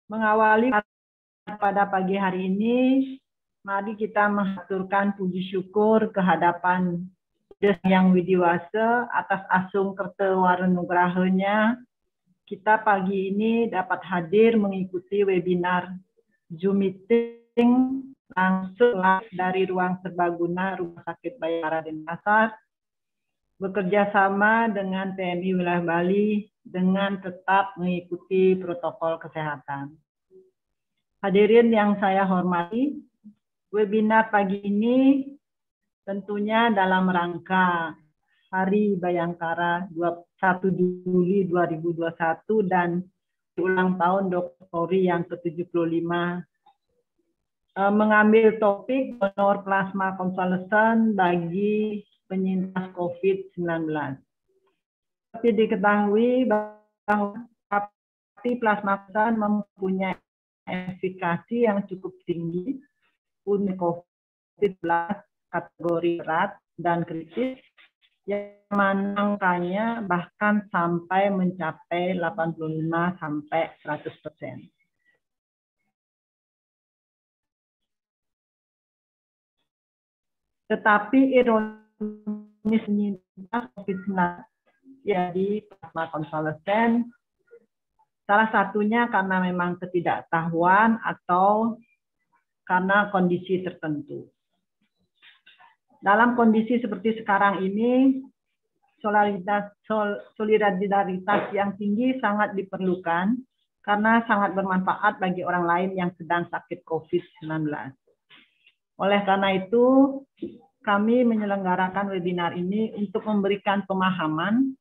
Mengawali pada pagi hari ini, mari kita mengaturkan puji syukur kehadapan Yang Widiwasa atas asung kertewarenugrahanya. Kita pagi ini dapat hadir mengikuti webinar Zoom meeting langsung dari ruang serbaguna Rumah Sakit Bayangkara Denpasar, bekerja sama dengan PMI Wilayah Bali dengan tetap mengikuti protokol kesehatan. Hadirin yang saya hormati, webinar pagi ini tentunya dalam rangka Hari Bayangkara 1 Juli 2021 dan ulang tahun Dr. Polri yang ke-75, mengambil topik donor plasma konvalesen bagi penyintas COVID-19. Seperti diketahui bahwa plasma konvalesen mempunyai efikasi yang cukup tinggi untuk COVID-19 kategori berat dan kritis, yang mana angkanya bahkan sampai mencapai 85–100%. Tetapi ironis penyintas COVID-19 jadi plasma konvalesen, salah satunya karena memang ketidaktahuan atau karena kondisi tertentu. Dalam kondisi seperti sekarang ini, solidaritas yang tinggi sangat diperlukan karena sangat bermanfaat bagi orang lain yang sedang sakit COVID-19. Oleh karena itu, kami menyelenggarakan webinar ini untuk memberikan pemahaman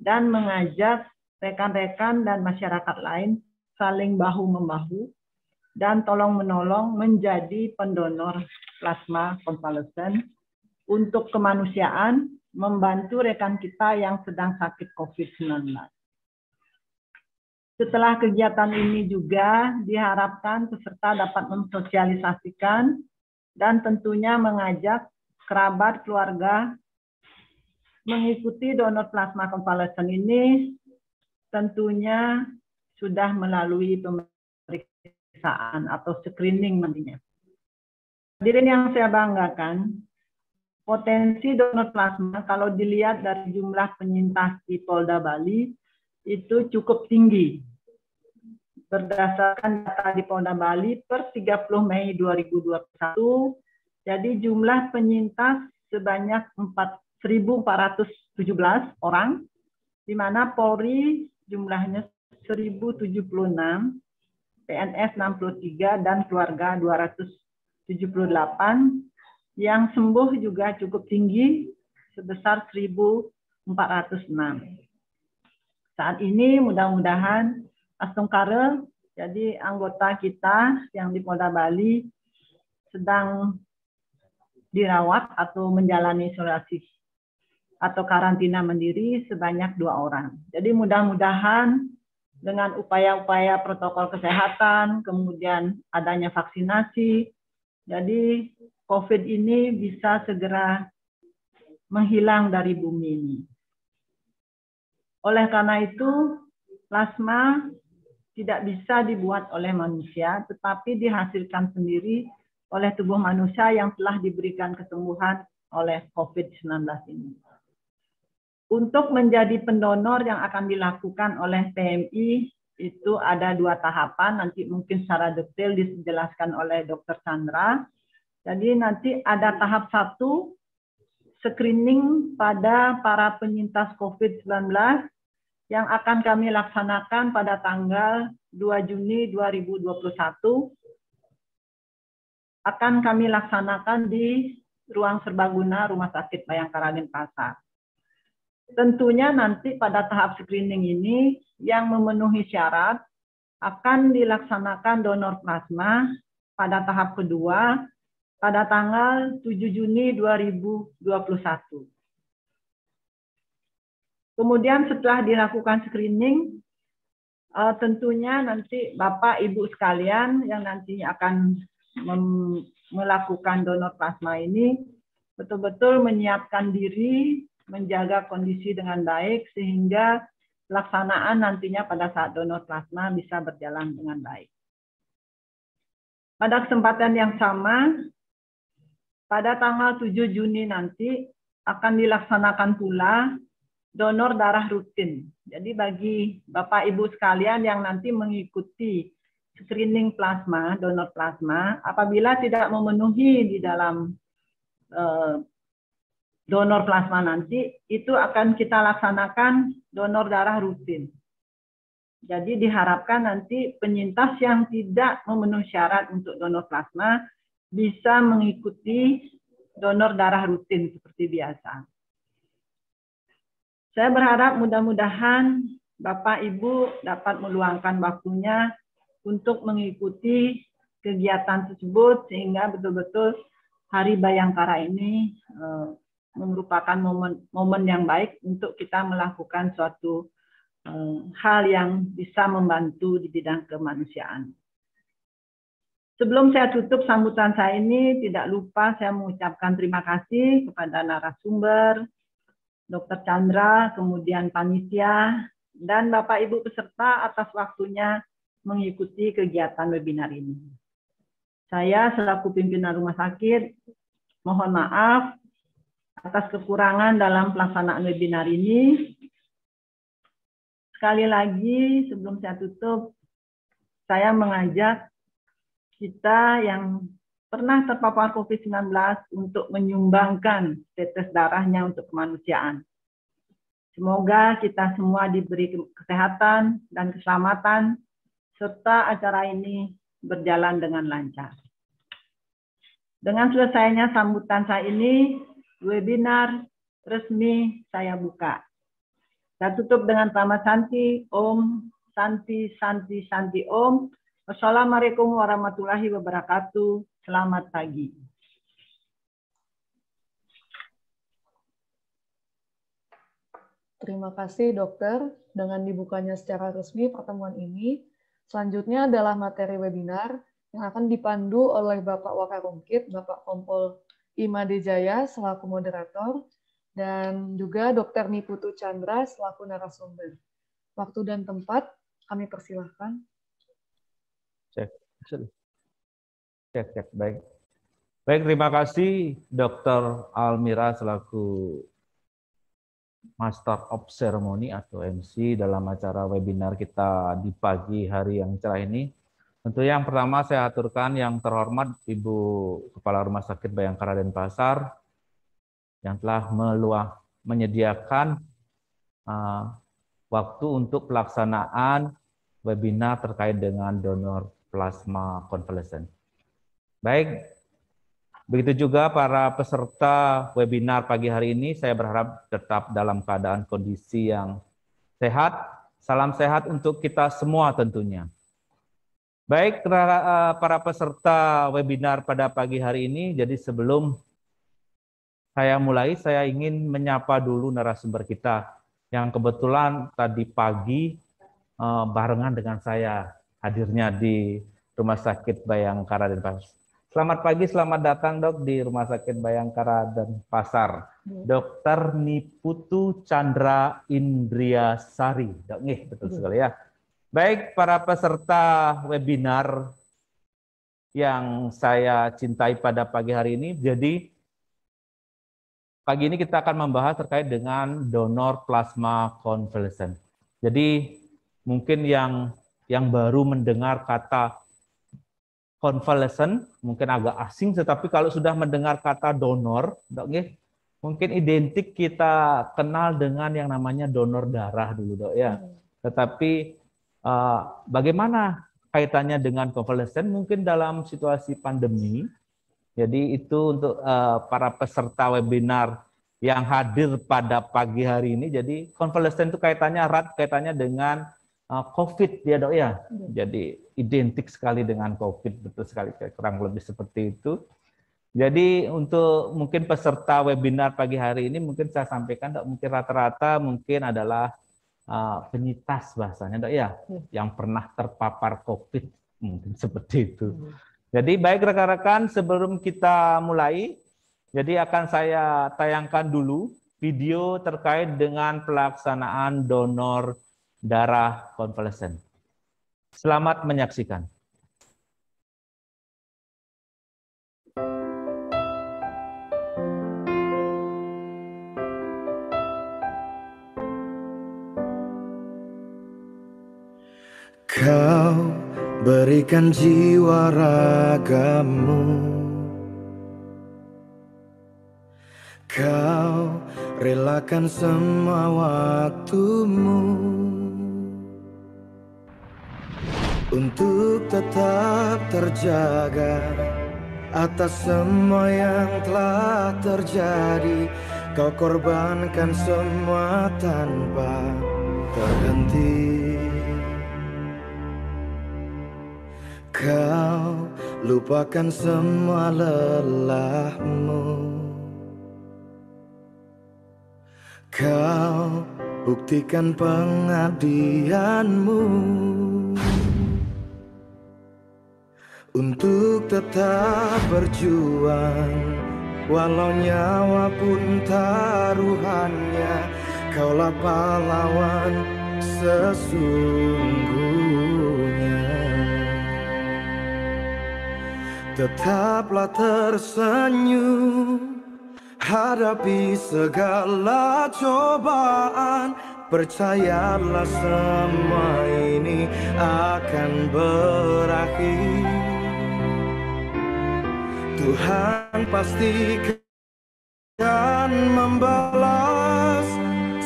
dan mengajak rekan-rekan dan masyarakat lain saling bahu-membahu dan tolong-menolong menjadi pendonor plasma konvalesen untuk kemanusiaan, membantu rekan kita yang sedang sakit COVID-19. Setelah kegiatan ini juga diharapkan peserta dapat mensosialisasikan dan tentunya mengajak kerabat keluarga mengikuti donor plasma konvalesen ini, tentunya sudah melalui pemeriksaan atau screening nantinya. Hadirin yang saya banggakan, potensi donor plasma kalau dilihat dari jumlah penyintas di Polda Bali itu cukup tinggi. Berdasarkan data di Polda Bali per 30 Mei 2021, jadi jumlah penyintas sebanyak 1.417 orang, di mana Polri jumlahnya 1.076, PNS 63, dan keluarga 278, yang sembuh juga cukup tinggi sebesar 1.406. Saat ini mudah-mudahan Astungkare, jadi anggota kita yang di Polda Bali sedang dirawat atau menjalani isolasi atau karantina mandiri sebanyak 2 orang. Jadi mudah-mudahan dengan upaya-upaya protokol kesehatan, kemudian adanya vaksinasi, jadi COVID ini bisa segera menghilang dari bumi ini. Oleh karena itu, plasma tidak bisa dibuat oleh manusia, tetapi dihasilkan sendiri oleh tubuh manusia yang telah diberikan kesembuhan oleh COVID-19 ini. Untuk menjadi pendonor yang akan dilakukan oleh PMI, itu ada 2 tahapan, nanti mungkin secara detail dijelaskan oleh Dr. Chandra. Jadi nanti ada tahap 1, screening pada para penyintas COVID-19 yang akan kami laksanakan pada tanggal 2 Juni 2021. Akan kami laksanakan di ruang serbaguna Rumah Sakit Bayangkara Denpasar. Tentunya nanti pada tahap screening ini yang memenuhi syarat akan dilaksanakan donor plasma pada tahap kedua pada tanggal 7 Juni 2021. Kemudian setelah dilakukan screening, tentunya nanti Bapak Ibu sekalian yang nantinya akan melakukan donor plasma ini betul-betul menyiapkan diri, menjaga kondisi dengan baik sehingga pelaksanaan nantinya pada saat donor plasma bisa berjalan dengan baik. Pada kesempatan yang sama, pada tanggal 7 Juni nanti akan dilaksanakan pula donor darah rutin. Jadi bagi Bapak Ibu sekalian yang nanti mengikuti screening plasma, donor plasma, apabila tidak memenuhi di dalam donor plasma nanti, itu akan kita laksanakan donor darah rutin. Jadi diharapkan nanti penyintas yang tidak memenuhi syarat untuk donor plasma bisa mengikuti donor darah rutin seperti biasa. Saya berharap mudah-mudahan Bapak Ibu dapat meluangkan waktunya untuk mengikuti kegiatan tersebut sehingga betul-betul Hari Bayangkara ini merupakan momen yang baik untuk kita melakukan suatu hal yang bisa membantu di bidang kemanusiaan. Sebelum saya tutup sambutan saya ini, tidak lupa saya mengucapkan terima kasih kepada narasumber, Dr. Chandra, kemudian panitia, dan Bapak Ibu peserta atas waktunya mengikuti kegiatan webinar ini. Saya selaku pimpinan rumah sakit, mohon maaf atas kekurangan dalam pelaksanaan webinar ini. Sekali lagi, sebelum saya tutup, saya mengajak kita yang pernah terpapar COVID-19 untuk menyumbangkan tetes darahnya untuk kemanusiaan. Semoga kita semua diberi kesehatan dan keselamatan, serta acara ini berjalan dengan lancar. Dengan selesainya sambutan saya ini, webinar resmi saya buka. Saya tutup dengan Pama Santi, Om, Santi, Santi, Santi, Om. Wassalamualaikum warahmatullahi wabarakatuh. Selamat pagi. Terima kasih, Dokter. Dengan dibukanya secara resmi pertemuan ini, selanjutnya adalah materi webinar yang akan dipandu oleh Bapak Wakarungkit, Bapak Kompol Imade Jaya selaku moderator, dan juga Dr. Niputu Chandra selaku narasumber. Waktu dan tempat kami persilahkan. Cek. Baik, terima kasih Dr. Almira selaku Master of Ceremony atau MC dalam acara webinar kita di pagi hari yang cerah ini. Tentu yang pertama saya aturkan yang terhormat Ibu Kepala Rumah Sakit Bayangkara Denpasar yang telah menyediakan waktu untuk pelaksanaan webinar terkait dengan donor plasma konvalesen. Baik, begitu juga para peserta webinar pagi hari ini, saya berharap tetap dalam keadaan kondisi yang sehat. Salam sehat untuk kita semua tentunya. Baik, para peserta webinar pada pagi hari ini, jadi sebelum saya mulai, saya ingin menyapa dulu narasumber kita yang kebetulan tadi pagi barengan dengan saya hadirnya di Rumah Sakit Bayangkara Denpasar. Selamat pagi, selamat datang Dok di Rumah Sakit Bayangkara Denpasar. Dr. Niputu Chandra Indriasari. Dok, betul sekali ya. Baik, para peserta webinar yang saya cintai pada pagi hari ini, jadi pagi ini kita akan membahas terkait dengan donor plasma konvalesen. Jadi mungkin yang baru mendengar kata konvalesen mungkin agak asing, tetapi kalau sudah mendengar kata donor, Dok, mungkin identik kita kenal dengan yang namanya donor darah dulu, Dok ya. Tetapi bagaimana kaitannya dengan konvalesen? Mungkin dalam situasi pandemi. Jadi itu untuk para peserta webinar yang hadir pada pagi hari ini. Jadi konvalesen itu kaitannya erat kaitannya dengan COVID ya Dok ya. Jadi identik sekali dengan COVID, betul sekali, kurang lebih seperti itu. Jadi untuk mungkin peserta webinar pagi hari ini mungkin saya sampaikan Dok, mungkin rata-rata mungkin adalah penyintas bahasanya Dok ya, yang pernah terpapar COVID, mungkin seperti itu. Jadi baik rekan-rekan, sebelum kita mulai, jadi akan saya tayangkan dulu video terkait dengan pelaksanaan donor darah konvalesen. Selamat menyaksikan. Kau berikan jiwa ragamu, kau relakan semua waktumu untuk tetap terjaga atas semua yang telah terjadi. Kau korbankan semua tanpa terhenti. Kau lupakan semua lelahmu, kau buktikan pengabdianmu untuk tetap berjuang, walau nyawa pun taruhannya. Kaulah pahlawan sesungguhnya. Tetaplah tersenyum, hadapi segala cobaan. Percayalah semua ini akan berakhir. Tuhan pastikan membalas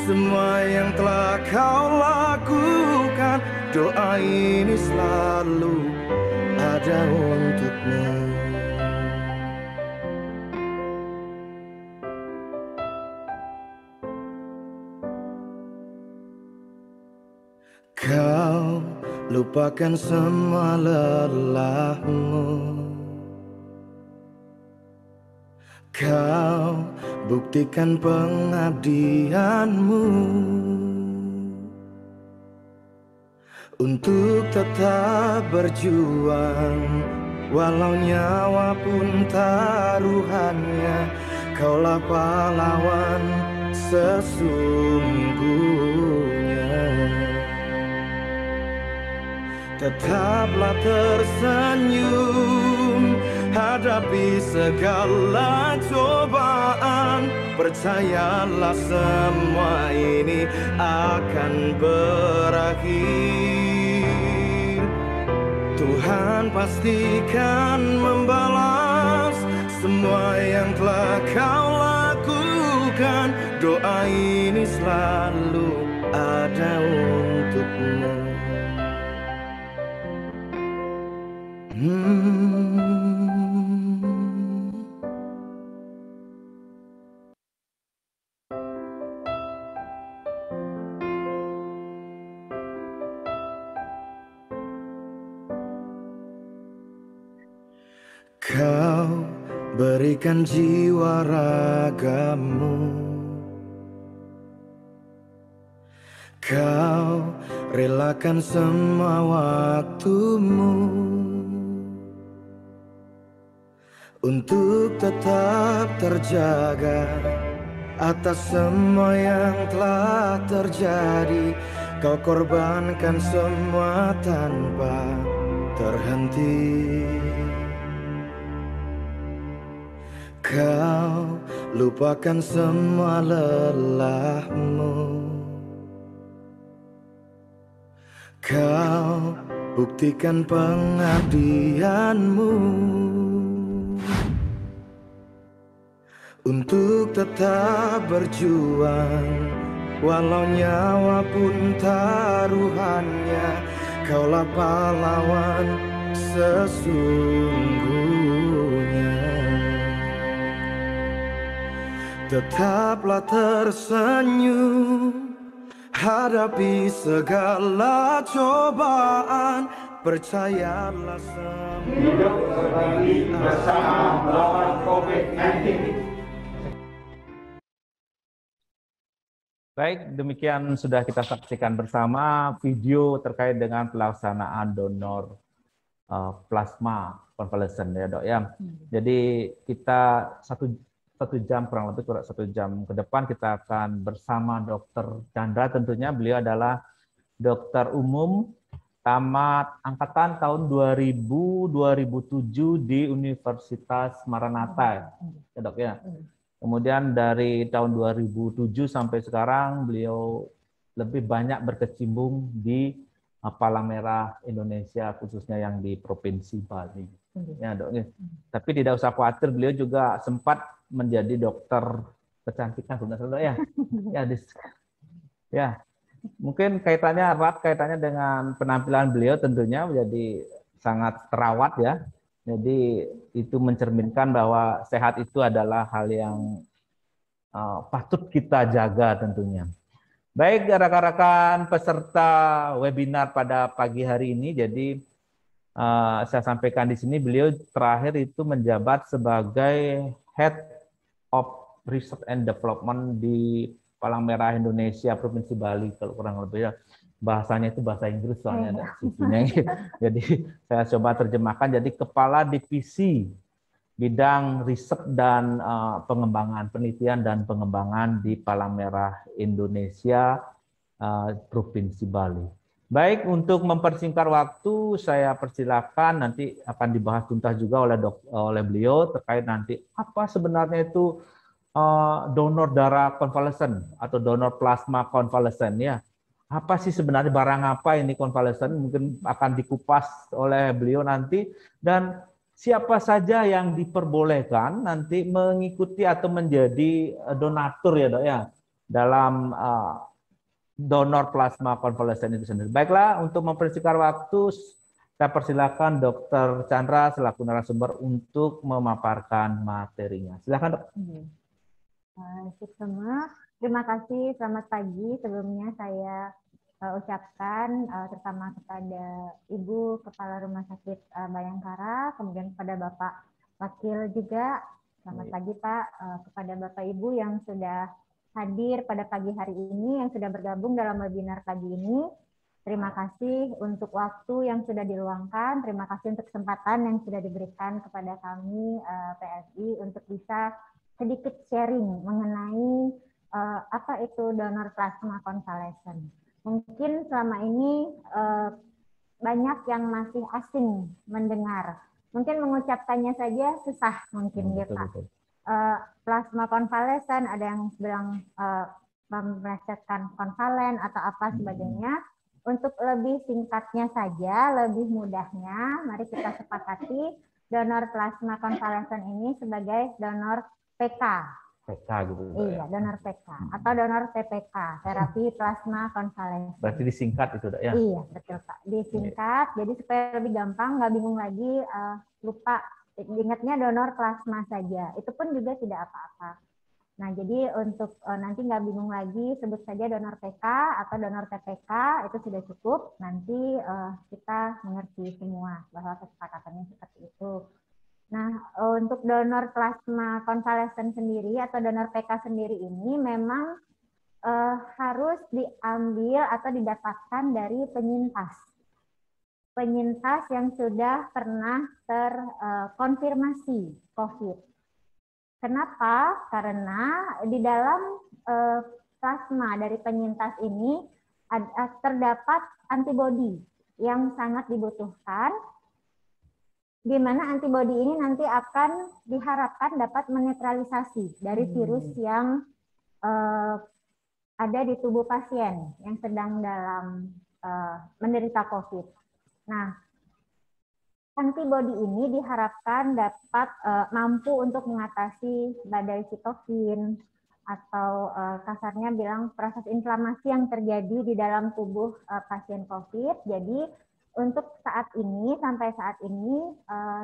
semua yang telah kau lakukan. Doa ini selalu ada untukmu. Kau lupakan semua lelahmu, kau buktikan pengabdianmu untuk tetap berjuang, walau nyawa pun taruhannya. Kaulah pahlawan sesungguhnya. Tetaplah tersenyum, hadapi segala cobaan. Percayalah semua ini akan berakhir. Tuhan pastikan membalas semua yang telah kau lakukan. Doa ini selalu ada untukmu. Kau berikan jiwa ragamu, kau relakan semua waktumu untuk tetap terjaga atas semua yang telah terjadi. Kau korbankan semua tanpa terhenti. Kau lupakan semua lelahmu, kau buktikan pengabdianmu untuk tetap berjuang, walau nyawa pun taruhannya. Kaulah pahlawan sesungguhnya. Tetaplah tersenyum, hadapi segala cobaan. Percayalah semua hidup berbagi bersama melawan COVID-19. Baik, demikian sudah kita saksikan bersama video terkait dengan pelaksanaan donor plasma konvalesen ya dok ya. Jadi kita satu jam kurang lebih 1 jam ke depan kita akan bersama Dr. Chandra, tentunya beliau adalah dokter umum tamat angkatan tahun 2007 di Universitas Maranatha ya dok ya. Kemudian dari tahun 2007 sampai sekarang beliau lebih banyak berkecimpung di Palang Merah Indonesia, khususnya yang di Provinsi Bali. Ya, Dok. Tapi tidak usah khawatir, beliau juga sempat menjadi dokter kecantikan sebenarnya, Dok, ya. Ya, mungkin kaitannya dengan penampilan beliau tentunya menjadi sangat terawat ya. Jadi itu mencerminkan bahwa sehat itu adalah hal yang patut kita jaga tentunya. Baik, rekan-rekan peserta webinar pada pagi hari ini, jadi saya sampaikan di sini beliau terakhir itu menjabat sebagai Head of Research and Development di Palang Merah Indonesia Provinsi Bali, kalau kurang lebih ya. Bahasanya itu bahasa Inggris soalnya ada CV-nya. Jadi saya coba terjemahkan, jadi Kepala Divisi Bidang Riset dan Pengembangan, Penelitian dan Pengembangan di Palang Merah Indonesia Provinsi Bali. Baik, untuk mempersingkat waktu, saya persilakan nanti akan dibahas tuntas juga oleh beliau terkait nanti apa sebenarnya itu donor darah konvalesen atau donor plasma konvalesen ya. Apa sih sebenarnya, barang apa ini konvalesen? Mungkin akan dikupas oleh beliau nanti, dan siapa saja yang diperbolehkan nanti mengikuti atau menjadi donatur ya, Dok ya, dalam donor plasma konvalesen itu sendiri. Baiklah, untuk mempersingkat waktu, saya persilakan Dr. Chandra selaku narasumber untuk memaparkan materinya. Silakan, Dok. Terima kasih, selamat pagi. Sebelumnya saya ucapkan terutama kepada Ibu Kepala Rumah Sakit Bayangkara, kemudian kepada Bapak Wakil juga, selamat pagi Pak, kepada Bapak Ibu yang sudah hadir pada pagi hari ini, yang sudah bergabung dalam webinar pagi ini. Terima kasih untuk waktu yang sudah diluangkan, terima kasih untuk kesempatan yang sudah diberikan kepada kami PSI untuk bisa sedikit sharing mengenai apa itu donor plasma konvalesen. Mungkin selama ini banyak yang masih asing mendengar. Mungkin mengucapkannya saja susah mungkin ya Pak. Plasma konvalesen, ada yang bilang melesetkan konvalen atau apa sebagainya. Untuk lebih singkatnya saja, lebih mudahnya, mari kita sepakati donor plasma konvalesen ini sebagai donor PK. PK gitu. Iya, donor PK atau donor TPK, terapi plasma konvalesen. Berarti disingkat itu, ya? Iya, betul Pak. Disingkat, jadi supaya lebih gampang, nggak bingung lagi, lupa. Ingatnya donor plasma saja, itu pun juga tidak apa-apa. Nah, jadi untuk nanti nggak bingung lagi, sebut saja donor PK atau donor TPK, itu sudah cukup. Nanti kita mengerti semua bahwa kesepakatannya seperti itu. Nah, untuk donor plasma konvalesen sendiri atau donor PK sendiri ini memang harus diambil atau didapatkan dari penyintas. Penyintas yang sudah pernah terkonfirmasi COVID. Kenapa? Karena di dalam plasma dari penyintas ini terdapat antibodi yang sangat dibutuhkan, di mana antibodi ini nanti akan diharapkan dapat menetralisasi dari virus yang ada di tubuh pasien yang sedang dalam menderita COVID. Nah, antibodi ini diharapkan dapat mampu untuk mengatasi badai sitokin atau kasarnya bilang proses inflamasi yang terjadi di dalam tubuh pasien COVID. Jadi untuk saat ini, sampai saat ini,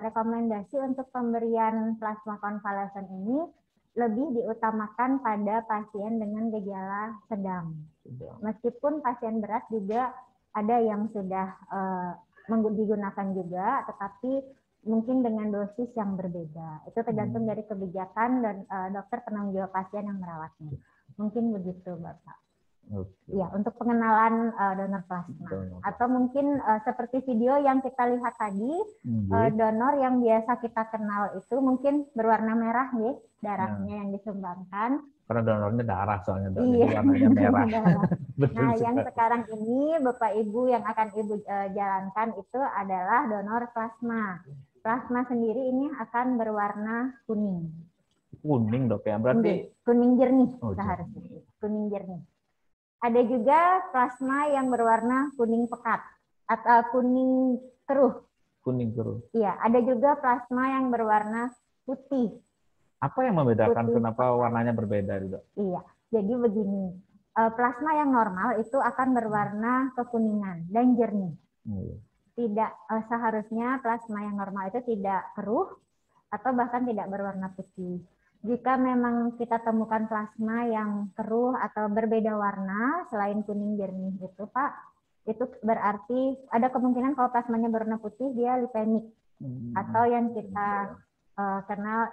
rekomendasi untuk pemberian plasma konvalesen ini lebih diutamakan pada pasien dengan gejala sedang. Meskipun pasien berat juga ada yang sudah digunakan juga, tetapi mungkin dengan dosis yang berbeda. Itu tergantung dari kebijakan dan dokter penanggung jawab pasien yang merawatnya. Mungkin begitu, Bapak. Okay. Ya, untuk pengenalan donor plasma. Atau mungkin seperti video yang kita lihat tadi, donor yang biasa kita kenal itu mungkin berwarna merah ya, darahnya yang disumbangkan. Karena donornya darah soalnya, iya, warnanya merah. Nah, yang sekarang ini Bapak Ibu yang akan Ibu jalankan itu adalah donor plasma. Plasma sendiri ini akan berwarna kuning. Kuning, Dok, ya? Berarti kuning jernih seharusnya. Kuning jernih. Ada juga plasma yang berwarna kuning pekat. atau kuning keruh. Kuning keruh. Iya, ada juga plasma yang berwarna putih. Apa yang membedakan Putih. kenapa warnanya berbeda, Dok? Iya, jadi begini, plasma yang normal itu akan berwarna kekuningan dan jernih. Tidak seharusnya plasma yang normal itu tidak keruh atau bahkan tidak berwarna putih. Jika memang kita temukan plasma yang keruh atau berbeda warna selain kuning jernih itu, Pak, itu berarti ada kemungkinan kalau plasmanya berwarna putih dia lipemik atau yang kita kenal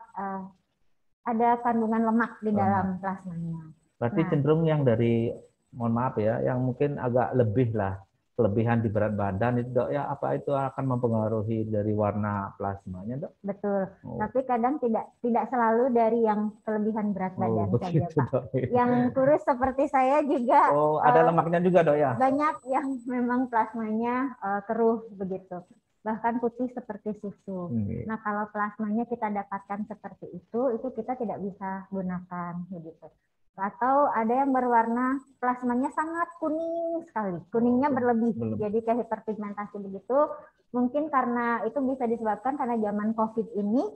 ada kandungan lemak di dalam plasmanya. Berarti cenderung yang dari, mohon maaf ya, yang mungkin agak lebih lah, kelebihan di berat badan itu, Dok, ya, apa itu akan mempengaruhi dari warna plasmanya, Dok? Betul. Tapi kadang tidak selalu dari yang kelebihan berat badan saja, Pak. Dok. Yang kurus seperti saya juga. Ada lemaknya juga, Dok, ya? Banyak yang memang plasmanya keruh begitu. Bahkan putih seperti susu. Nah, kalau plasmanya kita dapatkan seperti itu kita tidak bisa gunakan begitu. Atau ada yang berwarna plasmanya sangat kuning sekali, kuningnya berlebih, jadi kayak hiperpigmentasi begitu. Mungkin karena itu bisa disebabkan karena zaman COVID ini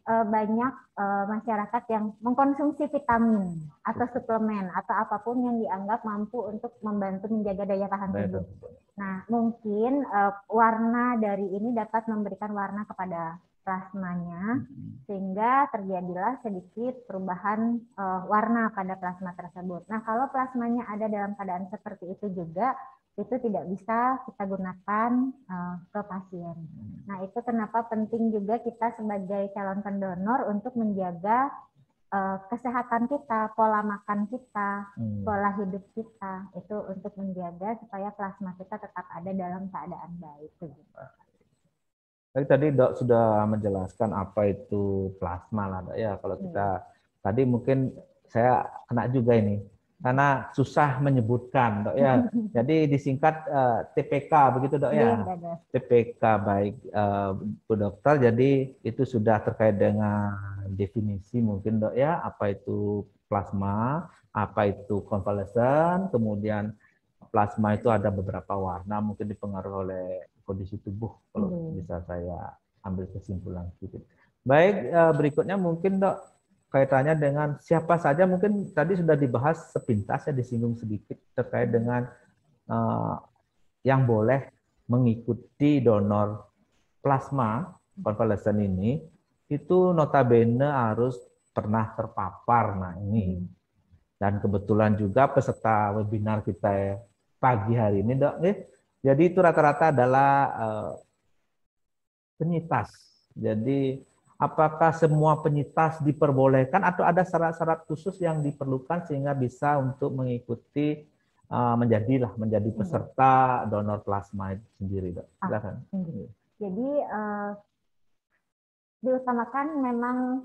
banyak masyarakat yang mengkonsumsi vitamin atau suplemen atau apapun yang dianggap mampu untuk membantu menjaga daya tahan tubuh. Nah, mungkin warna dari ini dapat memberikan warna kepada plasmanya sehingga terjadilah sedikit perubahan warna pada plasma tersebut. Nah, kalau plasmanya ada dalam keadaan seperti itu juga, itu tidak bisa kita gunakan ke pasien. Nah, itu kenapa penting juga kita sebagai calon pendonor untuk menjaga kesehatan kita, pola makan kita, pola hidup kita, itu untuk menjaga supaya plasma kita tetap ada dalam keadaan baik. Tadi Dok sudah menjelaskan apa itu plasma lah, Dok, ya. Kalau kita tadi mungkin saya kena juga ini karena susah menyebutkan, Dok, ya. Jadi disingkat TPK begitu, Dok, ya. TPK, baik Bu Dokter. Jadi itu sudah terkait dengan definisi mungkin, Dok, ya, apa itu plasma, apa itu konvalesen, kemudian plasma itu ada beberapa warna, mungkin dipengaruhi oleh kondisi tubuh, kalau bisa saya ambil kesimpulan sedikit. Baik, berikutnya mungkin, Dok, kaitannya dengan siapa saja, mungkin tadi sudah dibahas sepintas, ya, disinggung sedikit terkait dengan yang boleh mengikuti donor plasma konvalesen ini, itu notabene harus pernah terpapar. Nah, ini. Dan kebetulan juga peserta webinar kita pagi hari ini, Dok, jadi itu rata-rata adalah penyintas. Jadi apakah semua penyintas diperbolehkan atau ada syarat-syarat khusus yang diperlukan sehingga bisa untuk mengikuti menjadi peserta donor plasma itu sendiri, Dok? Silakan. Jadi diutamakan memang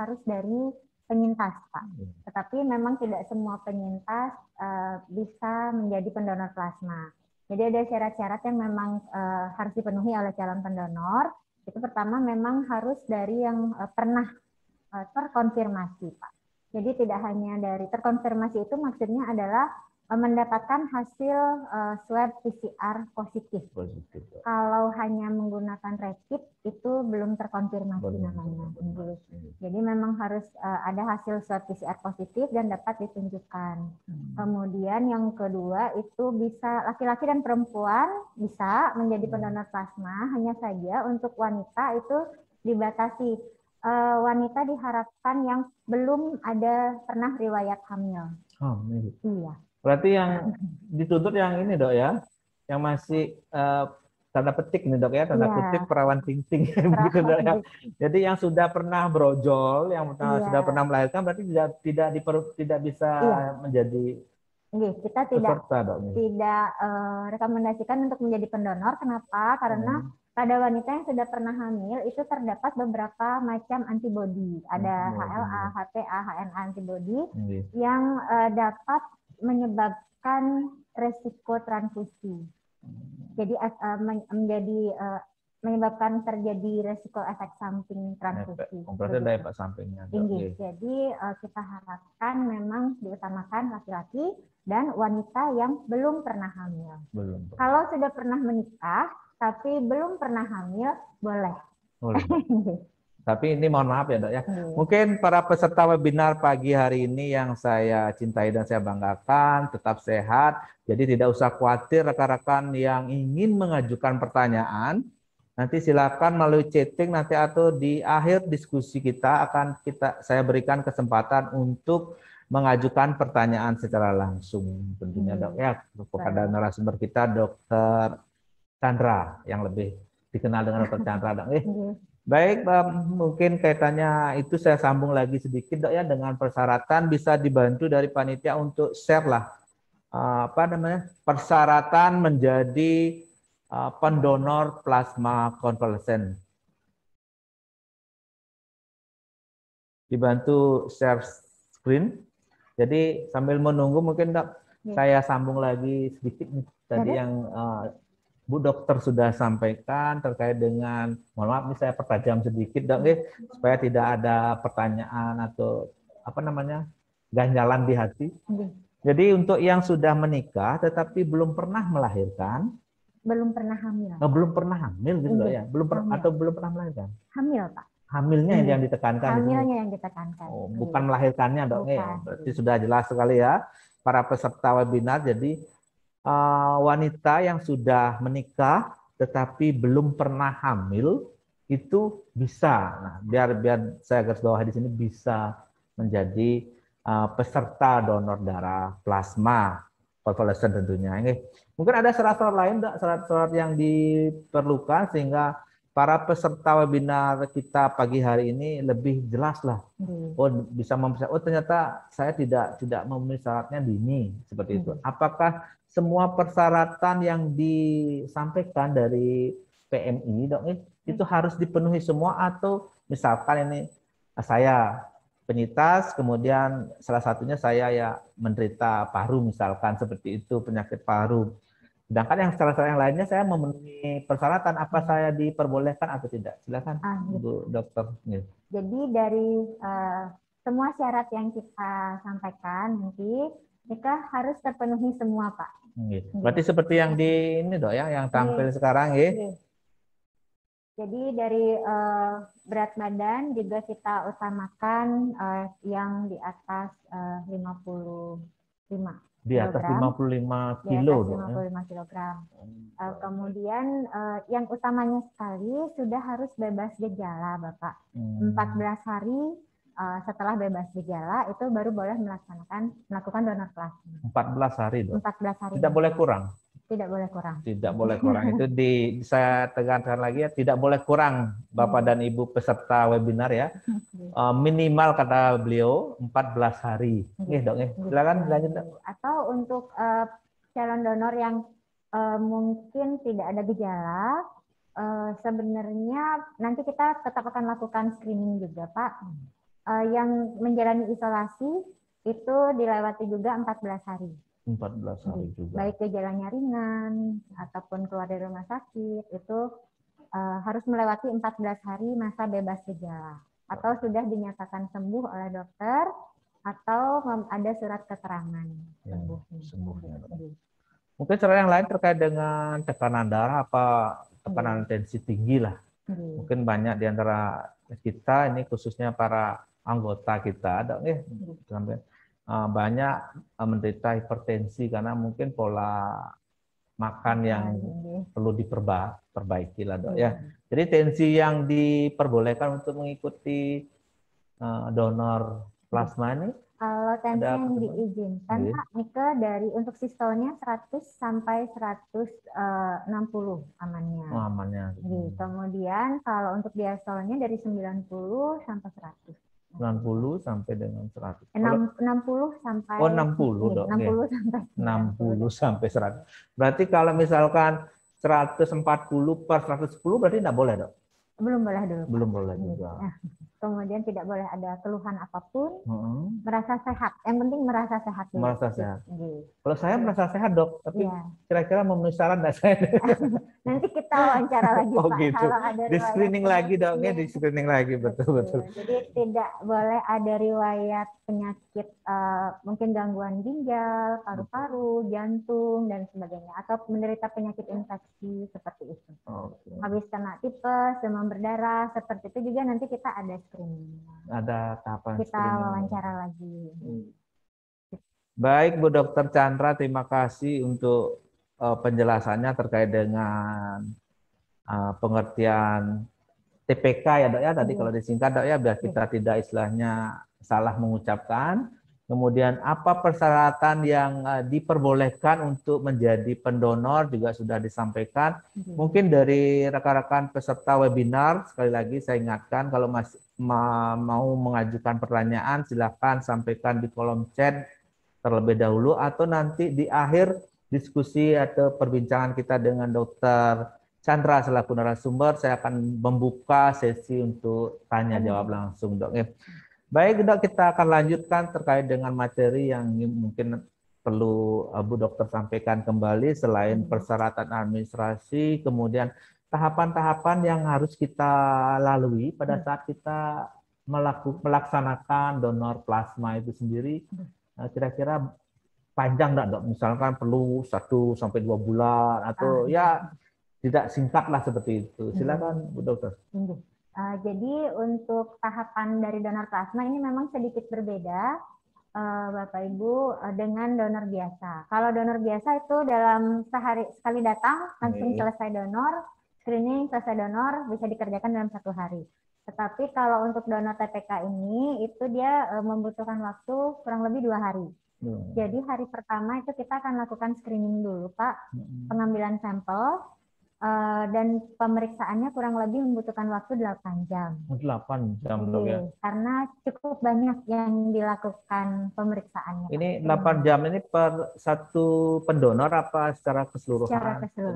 harus dari penyintas, Pak. Tetapi memang tidak semua penyintas bisa menjadi pendonor plasma. Jadi ada syarat-syarat yang memang harus dipenuhi oleh calon pendonor. Itu pertama memang harus dari yang pernah terkonfirmasi, Pak. Jadi tidak hanya dari terkonfirmasi, itu maksudnya adalah mendapatkan hasil swab PCR positif. Kalau hanya menggunakan rapid itu belum terkonfirmasi namanya. Jadi memang harus ada hasil swab PCR positif dan dapat ditunjukkan. Kemudian yang kedua itu bisa laki-laki dan perempuan bisa menjadi pendonor plasma, hanya saja untuk wanita itu dibatasi. Wanita diharapkan yang belum ada pernah riwayat hamil. Iya. Berarti yang dituntut yang ini, Dok, ya, yang masih tanda petik nih, Dok, ya, tanda kutip perawan ting-ting begitu, Dok, ya. Jadi yang sudah pernah brojol, yang sudah pernah melahirkan, berarti tidak bisa menjadi kita peserta, Dok, tidak rekomendasikan untuk menjadi pendonor. Kenapa? Karena pada wanita yang sudah pernah hamil itu terdapat beberapa macam antibodi, ada HLA, HPA, HNA antibodi yang dapat menyebabkan resiko transfusi. Jadi menjadi menyebabkan terjadi resiko efek samping transfusi. Berarti ada efek sampingnya. Tinggi. Jadi kita harapkan memang diutamakan laki-laki dan wanita yang belum pernah hamil. Belum. Kalau sudah pernah menikah tapi belum pernah hamil, boleh. Boleh. Tapi ini mohon maaf ya dok ya. Mungkin para peserta webinar pagi hari ini yang saya cintai dan saya banggakan, tetap sehat. Jadi tidak usah khawatir rekan-rekan yang ingin mengajukan pertanyaan. Nanti silakan melalui chatting nanti atau di akhir diskusi kita saya berikan kesempatan untuk mengajukan pertanyaan secara langsung tentunya dok ya kepada narasumber kita Dr. Chandra yang lebih dikenal dengan Dr. Chandra dok. Baik, mungkin kaitannya itu saya sambung lagi sedikit dok ya dengan persyaratan bisa dibantu dari panitia untuk share lah persyaratan menjadi pendonor plasma konvalesen. Dibantu share screen. Jadi sambil menunggu mungkin dok saya sambung lagi sedikit nih tadi yang Bu Dokter sudah sampaikan terkait dengan, mohon maaf nih saya pertajam sedikit dok, supaya tidak ada pertanyaan atau ganjalan di hati. Jadi untuk yang sudah menikah tetapi belum pernah melahirkan, belum pernah hamil. Belum pernah hamil gitu dok ya, belum pernah melahirkan. Hamil Pak. Hamilnya yang ditekankan. Hamilnya yang ditekankan. Oh, bukan melahirkannya dok. Berarti sudah jelas sekali ya para peserta webinar. Jadi wanita yang sudah menikah tetapi belum pernah hamil itu bisa, nah biar saya garis bawahi di sini, bisa menjadi peserta donor darah plasma konvalesen tentunya. Ini mungkin ada syarat-syarat lain, syarat-syarat yang diperlukan sehingga para peserta webinar kita pagi hari ini lebih jelas lah. Oh bisa mempersiapkan. Oh ternyata saya tidak memenuhi syaratnya dini seperti itu. Apakah semua persyaratan yang disampaikan dari PMI dok itu harus dipenuhi semua atau misalkan ini saya penyintas kemudian salah satunya saya ya menderita paru misalkan seperti itu, penyakit paru. Sedangkan yang syarat-syarat yang lainnya saya memenuhi persyaratan, apa saya diperbolehkan atau tidak? Silakan Bu Dokter. Jadi dari semua syarat yang kita sampaikan nanti nikah harus terpenuhi semua Pak. Berarti seperti yang di ini dok ya, yang tampil sekarang ya. Jadi dari berat badan juga kita utamakan yang di atas 55. Di atas 55 kilo. Di atas 55 kilogram. Kemudian yang utamanya sekali sudah harus bebas gejala Bapak. 14 hari setelah bebas gejala itu baru boleh melakukan donor plasma. 14 hari dok. 14 hari. Tidak boleh kurang. Tidak boleh kurang. Tidak boleh kurang. Itu saya tekankan lagi ya, tidak boleh kurang Bapak dan Ibu peserta webinar ya. Minimal kata beliau 14 hari. Dok, silakan lanjut dok. Atau untuk calon donor yang mungkin tidak ada gejala, sebenarnya nanti kita tetap akan lakukan screening juga Pak. Yang menjalani isolasi itu dilewati juga 14 hari. 14 hari juga. Baik gejalanya ringan ataupun keluar dari rumah sakit itu harus melewati 14 hari masa bebas gejala atau sudah dinyatakan sembuh oleh dokter atau ada surat keterangan sembuhnya. Mungkin cara yang lain terkait dengan tekanan darah tekanan tensi tinggi lah. Mungkin banyak di antara kita ini khususnya para anggota kita ada banyak menderita hipertensi karena mungkin pola makan yang perlu diperbaiki lah dok ya. Jadi tensi yang diperbolehkan untuk mengikuti donor plasma ini kalau tensi yang diizinkan Pak Nike dari untuk sistolnya 100 sampai 160 amannya. Amannya. Kemudian kalau untuk diastolnya dari 90 sampai 100. 90 sampai dengan 100. 60 sampai 60 dok. 60 sampai 60 sampai 100. Berarti kalau misalkan 140 per 110 berarti tidak boleh dok? Belum boleh dulu. Belum boleh juga. kemudian tidak boleh ada keluhan apapun, merasa sehat. Yang penting merasa sehat dulu. Merasa sehat. Gitu. Kalau saya merasa sehat, Dok, tapi Iya. kira-kira memenuhi syarat nggak saya? Nanti kita wawancara lagi, Oh Pak. gitu. Kalau ada Di screening riwayat lagi, Dok, ya, penyakit. di screening lagi, betul. Jadi tidak boleh ada riwayat penyakit, mungkin gangguan ginjal, paru-paru, jantung, dan sebagainya. Atau menderita penyakit infeksi seperti itu. Habis kena tipes, demam berdarah, seperti itu juga nanti kita ada screening. Ada tahapan Kita screening. wawancara lagi. Baik, Bu Dokter Chandra, terima kasih untuk penjelasannya terkait dengan pengertian TPK ya, Dok ya. Tadi kalau disingkat, Dok ya, biar kita tidak istilahnya salah mengucapkan. Kemudian apa persyaratan yang diperbolehkan untuk menjadi pendonor juga sudah disampaikan. Mungkin dari rekan-rekan peserta webinar, sekali lagi saya ingatkan kalau masih mau mengajukan pertanyaan, silakan sampaikan di kolom chat terlebih dahulu atau nanti di akhir diskusi atau perbincangan kita dengan Dr. Chandra selaku narasumber, saya akan membuka sesi untuk tanya jawab langsung, Dok. Baik, Dok, kita akan lanjutkan terkait dengan materi yang mungkin perlu Bu Dokter sampaikan kembali selain persyaratan administrasi, kemudian tahapan-tahapan yang harus kita lalui pada saat kita melaksanakan donor plasma itu sendiri. Kira-kira panjang enggak, Dok? Misalkan perlu 1 sampai 2 bulan atau ya tidak singkat lah seperti itu. Silakan, Bu Dokter. Jadi untuk tahapan dari donor plasma ini memang sedikit berbeda, Bapak Ibu, dengan donor biasa. Kalau donor biasa itu dalam sehari sekali datang langsung selesai donor, screening selesai donor bisa dikerjakan dalam 1 hari. Tetapi kalau untuk donor TPK ini itu dia membutuhkan waktu kurang lebih 2 hari. Jadi hari pertama itu kita akan lakukan screening dulu, Pak, pengambilan sampel. Dan pemeriksaannya kurang lebih membutuhkan waktu 8 jam. 8 jam, Dok ya. Karena cukup banyak yang dilakukan pemeriksaannya. Ini 8 jam ini per satu pendonor apa secara keseluruhan?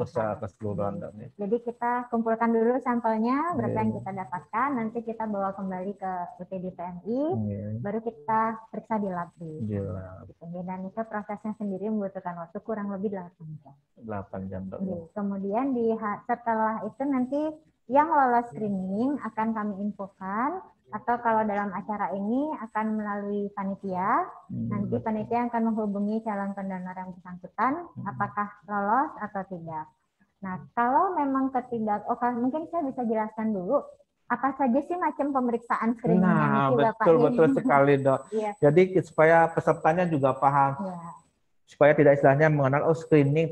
Secara keseluruhan. Jadi kita kumpulkan dulu sampelnya, berapa yang kita dapatkan, nanti kita bawa kembali ke UPD PMI, baru kita periksa di lab. Dan itu prosesnya sendiri membutuhkan waktu kurang lebih 8 jam. 8 jam, Dok. Kemudian setelah itu nanti yang lolos screening akan kami infokan, atau kalau dalam acara ini akan melalui panitia, nanti panitia akan menghubungi calon pendonor yang bersangkutan apakah lolos atau tidak. Nah, kalau memang mungkin saya bisa jelaskan dulu apa saja sih macam pemeriksaan screening-nya. Nah, betul sekali, Dok. Jadi supaya pesertanya juga paham. Supaya tidak istilahnya mengenal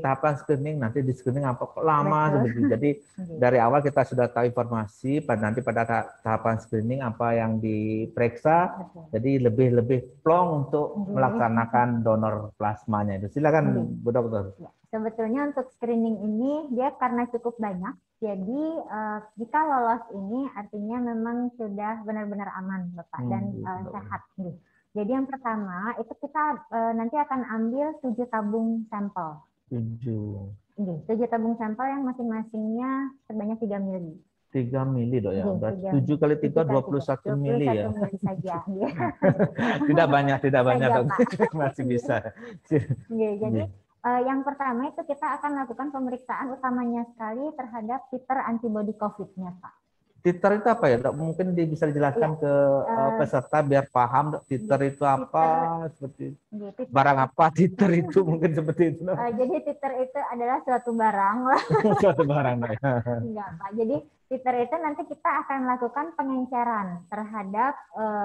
tahapan screening, nanti di screening apa kok lama seperti. Jadi dari awal kita sudah tahu informasi, nanti pada tahapan screening apa yang diperiksa, jadi lebih plong untuk melaksanakan donor plasmanya itu. Silakan, Bu Dokter. Sebetulnya untuk screening ini dia karena cukup banyak, jadi jika lolos ini artinya memang sudah benar-benar aman, Bapak, dan sehat. Jadi yang pertama itu kita nanti akan ambil 7 tabung sampel. 7 tabung sampel yang masing-masingnya sebanyak 3 mili. 3 mili, Dok ya. 7 kali 3 21 mili ya. 21 mili saja. Tidak banyak, Dok. Masih bisa. Jadi yang pertama itu kita akan lakukan pemeriksaan utamanya sekali terhadap titer antibody COVID-nya, Pak. Titer itu apa ya, Dok? Mungkin bisa dijelaskan ke peserta biar paham, Dok. Titer itu apa? Seperti barang apa titer itu mungkin seperti itu. Jadi titer itu adalah suatu barang. Suatu barang, Dok. Enggak, Pak. Jadi titer itu nanti kita akan lakukan pengenceran terhadap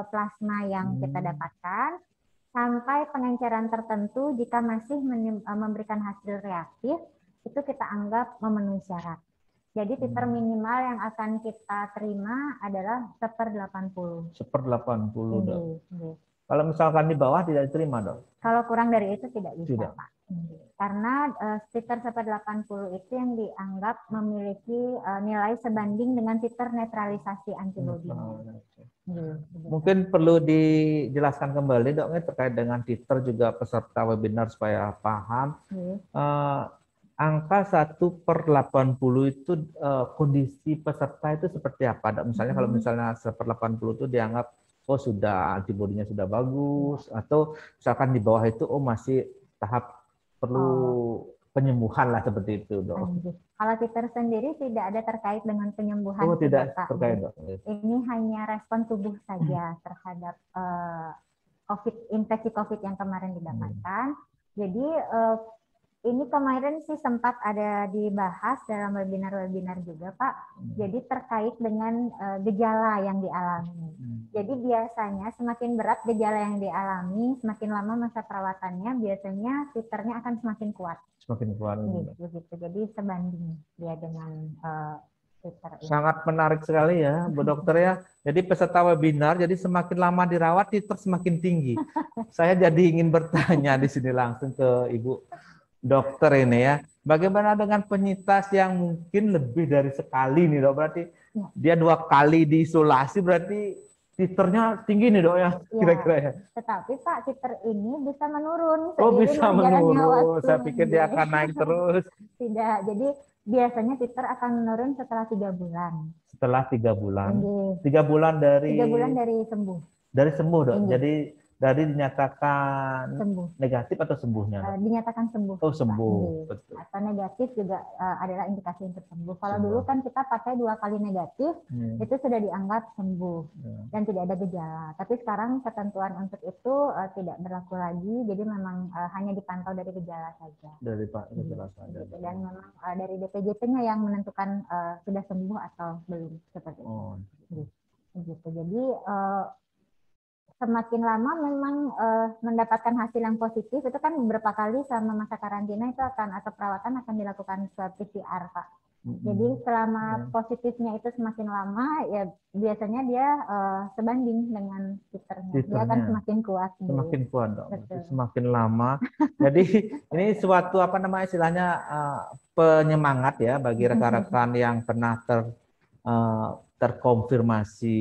plasma yang kita dapatkan sampai pengenceran tertentu. Jika masih memberikan hasil reaktif, itu kita anggap memenuhi syarat. Jadi titer minimal yang akan kita terima adalah 1/80. 1/80, Dok. Kalau misalkan di bawah tidak diterima, Dok? Kalau kurang dari itu tidak bisa, tidak, Pak. Karena titer 1/80 itu yang dianggap memiliki nilai sebanding dengan titer netralisasi antibodi. Mungkin perlu dijelaskan kembali, Dok, terkait dengan titer juga peserta webinar supaya paham. angka 1/80 itu kondisi peserta itu seperti apa, Dok? Misalnya kalau misalnya 1/80 itu dianggap oh sudah antibodinya sudah bagus, atau misalkan di bawah itu oh masih tahap perlu penyembuhan lah seperti itu, Dok. Lanjut. Kalau titer sendiri tidak ada terkait dengan penyembuhan Oh, tidak Pak. terkait, Dok. Ini hanya respon tubuh saja terhadap infeksi COVID yang kemarin didapatkan. Jadi ini kemarin sih sempat ada dibahas dalam webinar-webinar juga, Pak. Jadi terkait dengan gejala yang dialami. Jadi biasanya semakin berat gejala yang dialami, semakin lama masa perawatannya, biasanya titernya akan semakin kuat. Semakin kuat. Begitu. Jadi sebanding dia dengan titer ini. Sangat menarik sekali ya, Bu Dokter ya. Jadi peserta webinar, jadi semakin lama dirawat, titer semakin tinggi. Saya jadi ingin bertanya di sini langsung ke Ibu Dokter ini ya, bagaimana dengan penyintas yang mungkin lebih dari sekali nih, Dok? Berarti dia 2 kali diisolasi, berarti titernya tinggi nih, Dok ya, kira-kira ya. Tetapi Pak, titer ini bisa menurun. Oh, bisa menurun. Saya pikir dia akan naik terus. Tidak, jadi biasanya titer akan menurun setelah 3 bulan. Setelah 3 bulan. 3 bulan dari 3 bulan dari sembuh. Dari sembuh, Dok. Ini. Jadi dari dinyatakan Sembuh. negatif atau sembuhnya? Dinyatakan sembuh. Oh, sembuh. Pak. Betul. Atau negatif juga adalah indikasi untuk sembuh. Kalau Sembuh. dulu kan kita pakai 2 kali negatif, itu sudah dianggap sembuh dan tidak ada gejala. Tapi sekarang ketentuan untuk itu tidak berlaku lagi. Jadi memang hanya dipantau dari gejala saja. Dari gejala saja. Dan memang dari DPJP-nya yang menentukan sudah sembuh atau belum seperti itu. Gitu. Jadi semakin lama memang mendapatkan hasil yang positif itu kan beberapa kali selama masa karantina itu akan atau perawatan akan dilakukan swab PCR, Pak. Jadi selama positifnya itu semakin lama ya biasanya dia sebanding dengan titernya. Dia akan semakin kuat. Semakin kuat, Dok. Betul. Semakin lama. Jadi ini suatu apa namanya istilahnya penyemangat ya bagi rekan-rekan yang pernah terkonfirmasi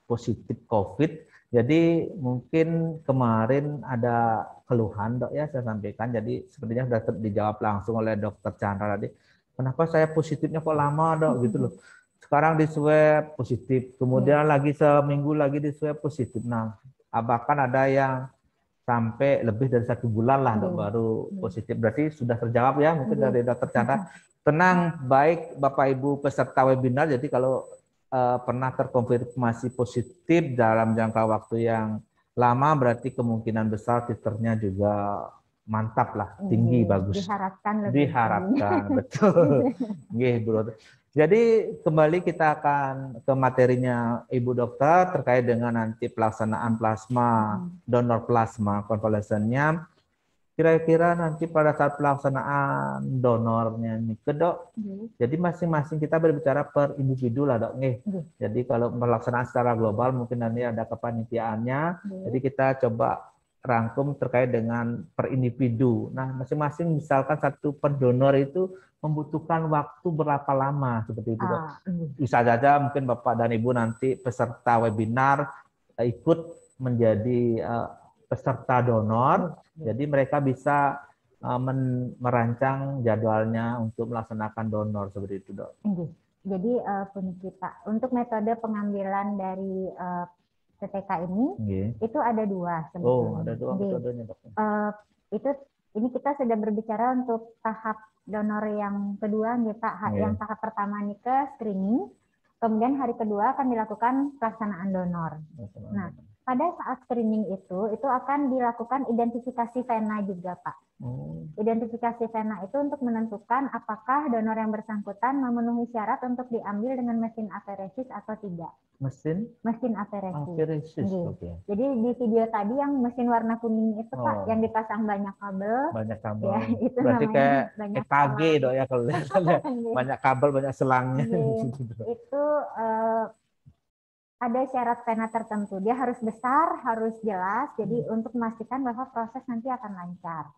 positif COVID. Jadi mungkin kemarin ada keluhan, Dok ya, saya sampaikan. Jadi sepertinya sudah dijawab langsung oleh Dokter Chandra tadi. Kenapa saya positifnya kok lama, Dok, gitu loh. Sekarang di swab positif, kemudian lagi seminggu lagi di swab positif. Nah, bahkan ada yang sampai lebih dari 1 bulan lah, Dok, baru positif. Berarti sudah terjawab ya, mungkin dari Dokter Chandra. Tenang, baik Bapak Ibu peserta webinar. Jadi kalau pernah terkonfirmasi positif dalam jangka waktu yang lama, berarti kemungkinan besar titernya juga mantap lah, tinggi, bagus. Diharapkan, betul. Jadi kembali kita akan ke materinya Ibu Dokter terkait dengan nanti pelaksanaan plasma, donor plasma konvalesennya. Kira-kira nanti pada saat pelaksanaan donornya nih, Dok. Jadi masing-masing kita berbicara per individu lah, Dok. Jadi kalau pelaksanaan secara global mungkin nanti ada kepanitiaannya. Jadi kita coba rangkum terkait dengan per individu. Nah, masing-masing misalkan satu pendonor itu membutuhkan waktu berapa lama seperti itu, Dok. Bisa saja mungkin Bapak dan Ibu nanti peserta webinar ikut menjadi peserta donor, jadi mereka bisa merancang jadwalnya untuk melaksanakan donor seperti itu, Dok. Jadi Pak, untuk metode pengambilan dari PTK ini itu ada 2 sebetulnya. Oh, ada 2 metodenya, Dok. Ini kita sudah berbicara untuk tahap donor yang kedua, Pak. Yang tahap pertama nih ke screening, kemudian hari kedua akan dilakukan pelaksanaan donor. Nah, pada saat screening itu akan dilakukan identifikasi vena juga, Pak. Identifikasi vena itu untuk menentukan apakah donor yang bersangkutan memenuhi syarat untuk diambil dengan mesin aferesis atau tidak. Mesin aferesis. Jadi di video tadi yang mesin warna kuning itu, Pak, yang dipasang banyak kabel. Banyak kabel. Ya, itu berarti kayak EKG, Dok ya, kalau lihat banyak kabel, banyak selangnya. Itu ada syarat vena tertentu. Dia harus besar, harus jelas. Jadi untuk memastikan bahwa proses nanti akan lancar.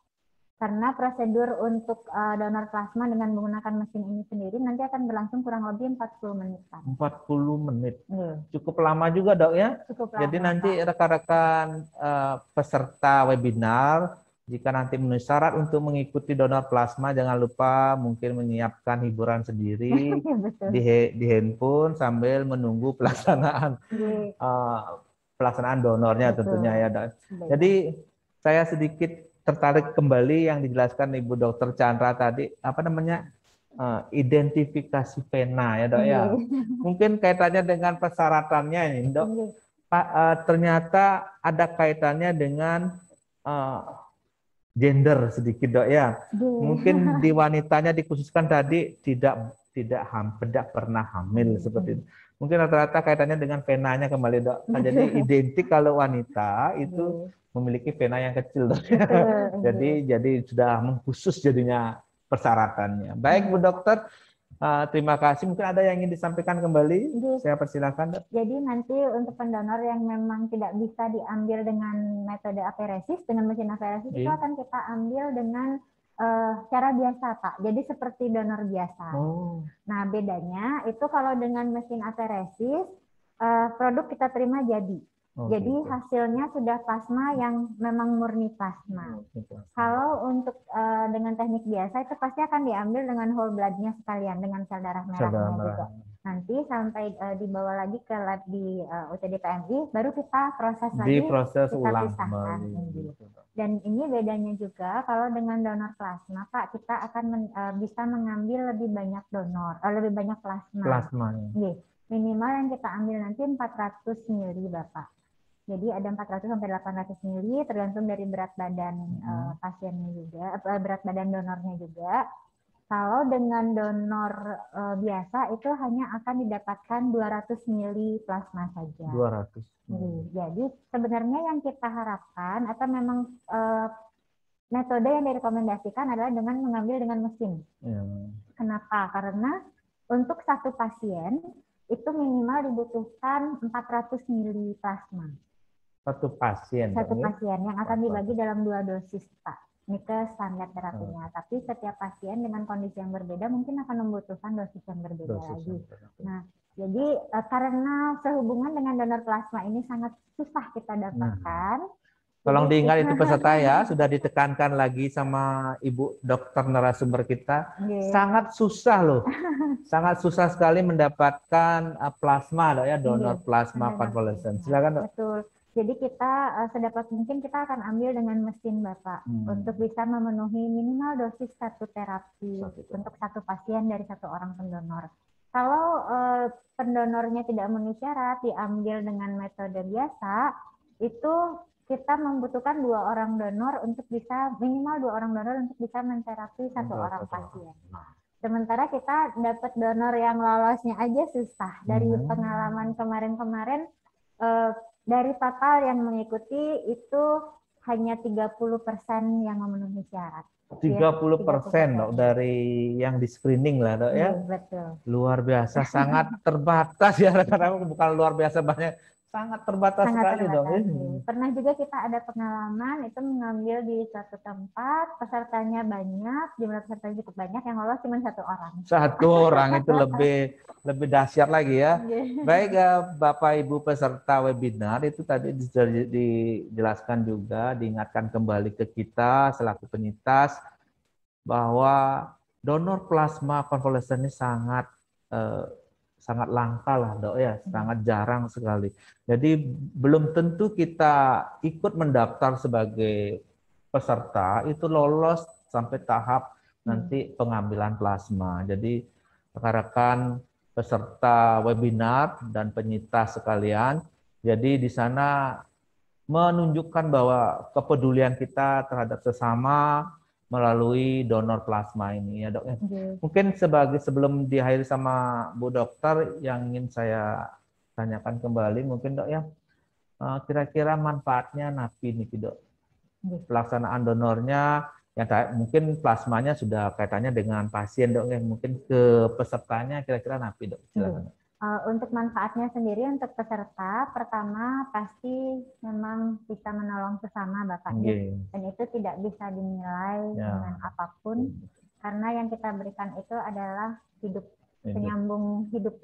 Karena prosedur untuk donor plasma dengan menggunakan mesin ini sendiri nanti akan berlangsung kurang lebih 40 menit. 40 menit. Cukup lama juga, Dok ya. Cukup lama. Jadi nanti rekan-rekan peserta webinar jika nanti memenuhi syarat untuk mengikuti donor plasma, jangan lupa mungkin menyiapkan hiburan sendiri Betul. di handphone sambil menunggu pelaksanaan pelaksanaan donornya. Betul. Tentunya ya, Dok. Jadi saya sedikit tertarik kembali yang dijelaskan Ibu Dokter Chandra tadi, apa namanya, identifikasi pena ya, Dok ya. Mungkin kaitannya dengan persyaratannya ini, Dok. Ternyata ada kaitannya dengan gender sedikit, Dok ya. Mungkin di wanitanya dikhususkan tadi tidak pernah hamil seperti itu. Mungkin rata-rata kaitannya dengan penanya kembali, Dok. Nah, jadi identik kalau wanita itu memiliki pena yang kecil, Dok. Jadi sudah mengkhusus jadinya persyaratannya. Baik, Bu Dokter. Terima kasih. Mungkin ada yang ingin disampaikan kembali. Saya persilakan, Dok. Jadi nanti untuk pendonor yang memang tidak bisa diambil dengan metode aferesis, dengan mesin aferesis, itu akan kita ambil dengan cara biasa, Pak. Jadi seperti donor biasa. Nah, bedanya itu kalau dengan mesin aferesis, produk kita terima jadi. Jadi hasilnya sudah plasma yang memang murni plasma. Kalau untuk dengan teknik biasa itu pasti akan diambil dengan whole blood-nya sekalian, dengan sel darah merahnya juga. Nanti sampai dibawa lagi ke lab di UTD PMI, baru kita proses lagi, diproses kita ulang pisahkan. kembali. Dan ini bedanya juga kalau dengan donor plasma, Pak, kita akan bisa mengambil lebih banyak donor, lebih banyak plasma. Minimal yang kita ambil nanti 400 ml, Bapak. Jadi ada 400 sampai 800 ml, tergantung dari berat badan pasiennya juga, berat badan donornya juga. Kalau dengan donor biasa itu hanya akan didapatkan 200 ml plasma saja. 200. Jadi sebenarnya yang kita harapkan atau memang metode yang direkomendasikan adalah dengan mengambil dengan mesin. Kenapa? Karena untuk satu pasien itu minimal dibutuhkan 400 ml plasma. Satu pasien yang akan dibagi dalam 2 dosis, Pak. Ini ke standar terapinya. Tapi setiap pasien dengan kondisi yang berbeda mungkin akan membutuhkan dosis yang berbeda lagi. Nah, jadi karena sehubungan dengan donor plasma ini sangat susah kita dapatkan. Tolong diingat itu peserta ya, sudah ditekankan lagi sama Ibu Dokter narasumber kita. Sangat susah loh. Sangat susah sekali mendapatkan plasma, Dok ya, donor plasma konvalesen. Silakan, Dok. Betul. Jadi kita sedapat mungkin kita akan ambil dengan mesin, Bapak, untuk bisa memenuhi minimal dosis satu terapi untuk satu pasien dari satu orang pendonor. Kalau pendonornya tidak memenuhi syarat diambil dengan metode biasa, itu kita membutuhkan 2 orang donor untuk bisa minimal 2 orang donor untuk bisa menterapi satu orang pasien. Sementara kita dapat donor yang lolosnya aja susah. Dari pengalaman kemarin-kemarin, dari total yang mengikuti itu hanya 30% yang memenuhi syarat. 30%, Dok, dari yang di screening lah, Dok ya. Betul. Luar biasa, sangat terbatas ya, karena bukan luar biasa banyak, sangat terbatas sekali, Dok. Pernah juga kita ada pengalaman itu mengambil di suatu tempat, pesertanya banyak, jumlah pesertanya cukup banyak, yang lolos cuma 1 orang. 1 orang itu lebih dahsyat lagi ya. Baik, Bapak Ibu peserta webinar itu tadi dijelaskan juga, diingatkan kembali ke kita selaku penyintas bahwa donor plasma konvalesen ini sangat langka lah, Dok ya, sangat jarang sekali. Jadi belum tentu kita ikut mendaftar sebagai peserta itu lolos sampai tahap nanti pengambilan plasma. Jadi rekan-rekan peserta webinar dan penyintas sekalian, jadi di sana menunjukkan bahwa kepedulian kita terhadap sesama melalui donor plasma ini ya, Dok ya. Mungkin sebelum diakhiri sama Bu Dokter yang ingin saya tanyakan kembali mungkin, Dok ya, kira-kira manfaatnya napi nih, Dok. Pelaksanaan donornya yang mungkin plasmanya sudah kaitannya dengan pasien, Dok ya. Mungkin ke pesertanya kira-kira napi, Dok. Silakan. Untuk manfaatnya sendiri untuk peserta, pertama pasti memang bisa menolong sesama, Bapak. Dan itu tidak bisa dinilai dengan apapun, karena yang kita berikan itu adalah hidup, penyambung hidup.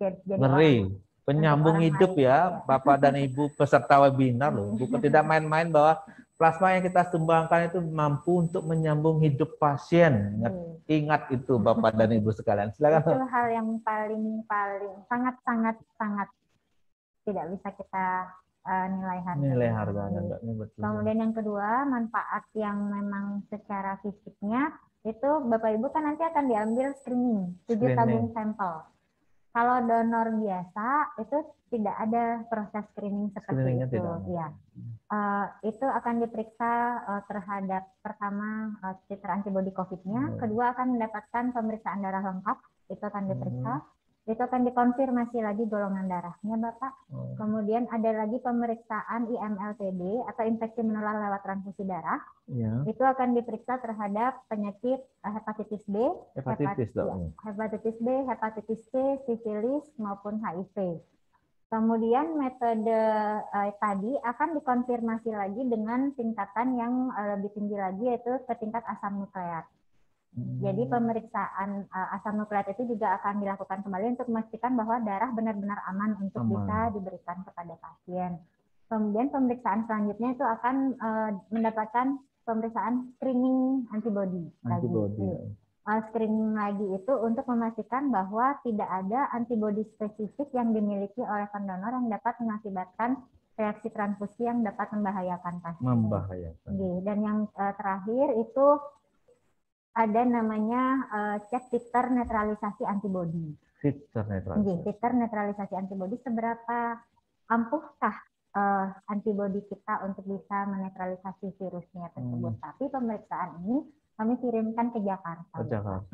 Jadi ngeri, penyambung hidup ya, Bapak dan Ibu peserta webinar loh. Bukan tidak main-main bahwa plasma yang kita sumbangkan itu mampu untuk menyambung hidup pasien. Ingat itu Bapak dan Ibu sekalian. Silakan. Itu hal yang paling sangat tidak bisa kita nilai harganya. Kemudian yang kedua, manfaat yang memang secara fisiknya itu Bapak Ibu kan nanti akan diambil screening 7 tabung sampel. Kalau donor biasa itu tidak ada proses screening seperti itu. Ya. Itu akan diperiksa terhadap pertama titer antibodi COVID-nya, kedua akan mendapatkan pemeriksaan darah lengkap, itu akan diperiksa. Itu akan dikonfirmasi lagi golongan darahnya, Bapak. Kemudian ada lagi pemeriksaan IMLTD atau infeksi menular lewat transfusi darah. Ya. Itu akan diperiksa terhadap penyakit hepatitis B, hepatitis B, hepatitis C, sifilis maupun HIV. Kemudian metode tadi akan dikonfirmasi lagi dengan tingkatan yang lebih tinggi lagi, yaitu ke tingkat asam nukleat. Jadi pemeriksaan asam nukleat itu juga akan dilakukan kembali untuk memastikan bahwa darah benar-benar aman untuk bisa diberikan kepada pasien. Kemudian pemeriksaan selanjutnya itu akan mendapatkan pemeriksaan screening antibody. Screening lagi itu untuk memastikan bahwa tidak ada antibody spesifik yang dimiliki oleh pendonor yang dapat mengakibatkan reaksi transfusi yang dapat membahayakan pasien. Dan yang terakhir itu ada namanya cek titer netralisasi antibodi. Titer netralisasi antibodi, seberapa ampuhkah antibodi kita untuk bisa menetralisasi virusnya tersebut. Tapi pemeriksaan ini kami kirimkan ke Jakarta.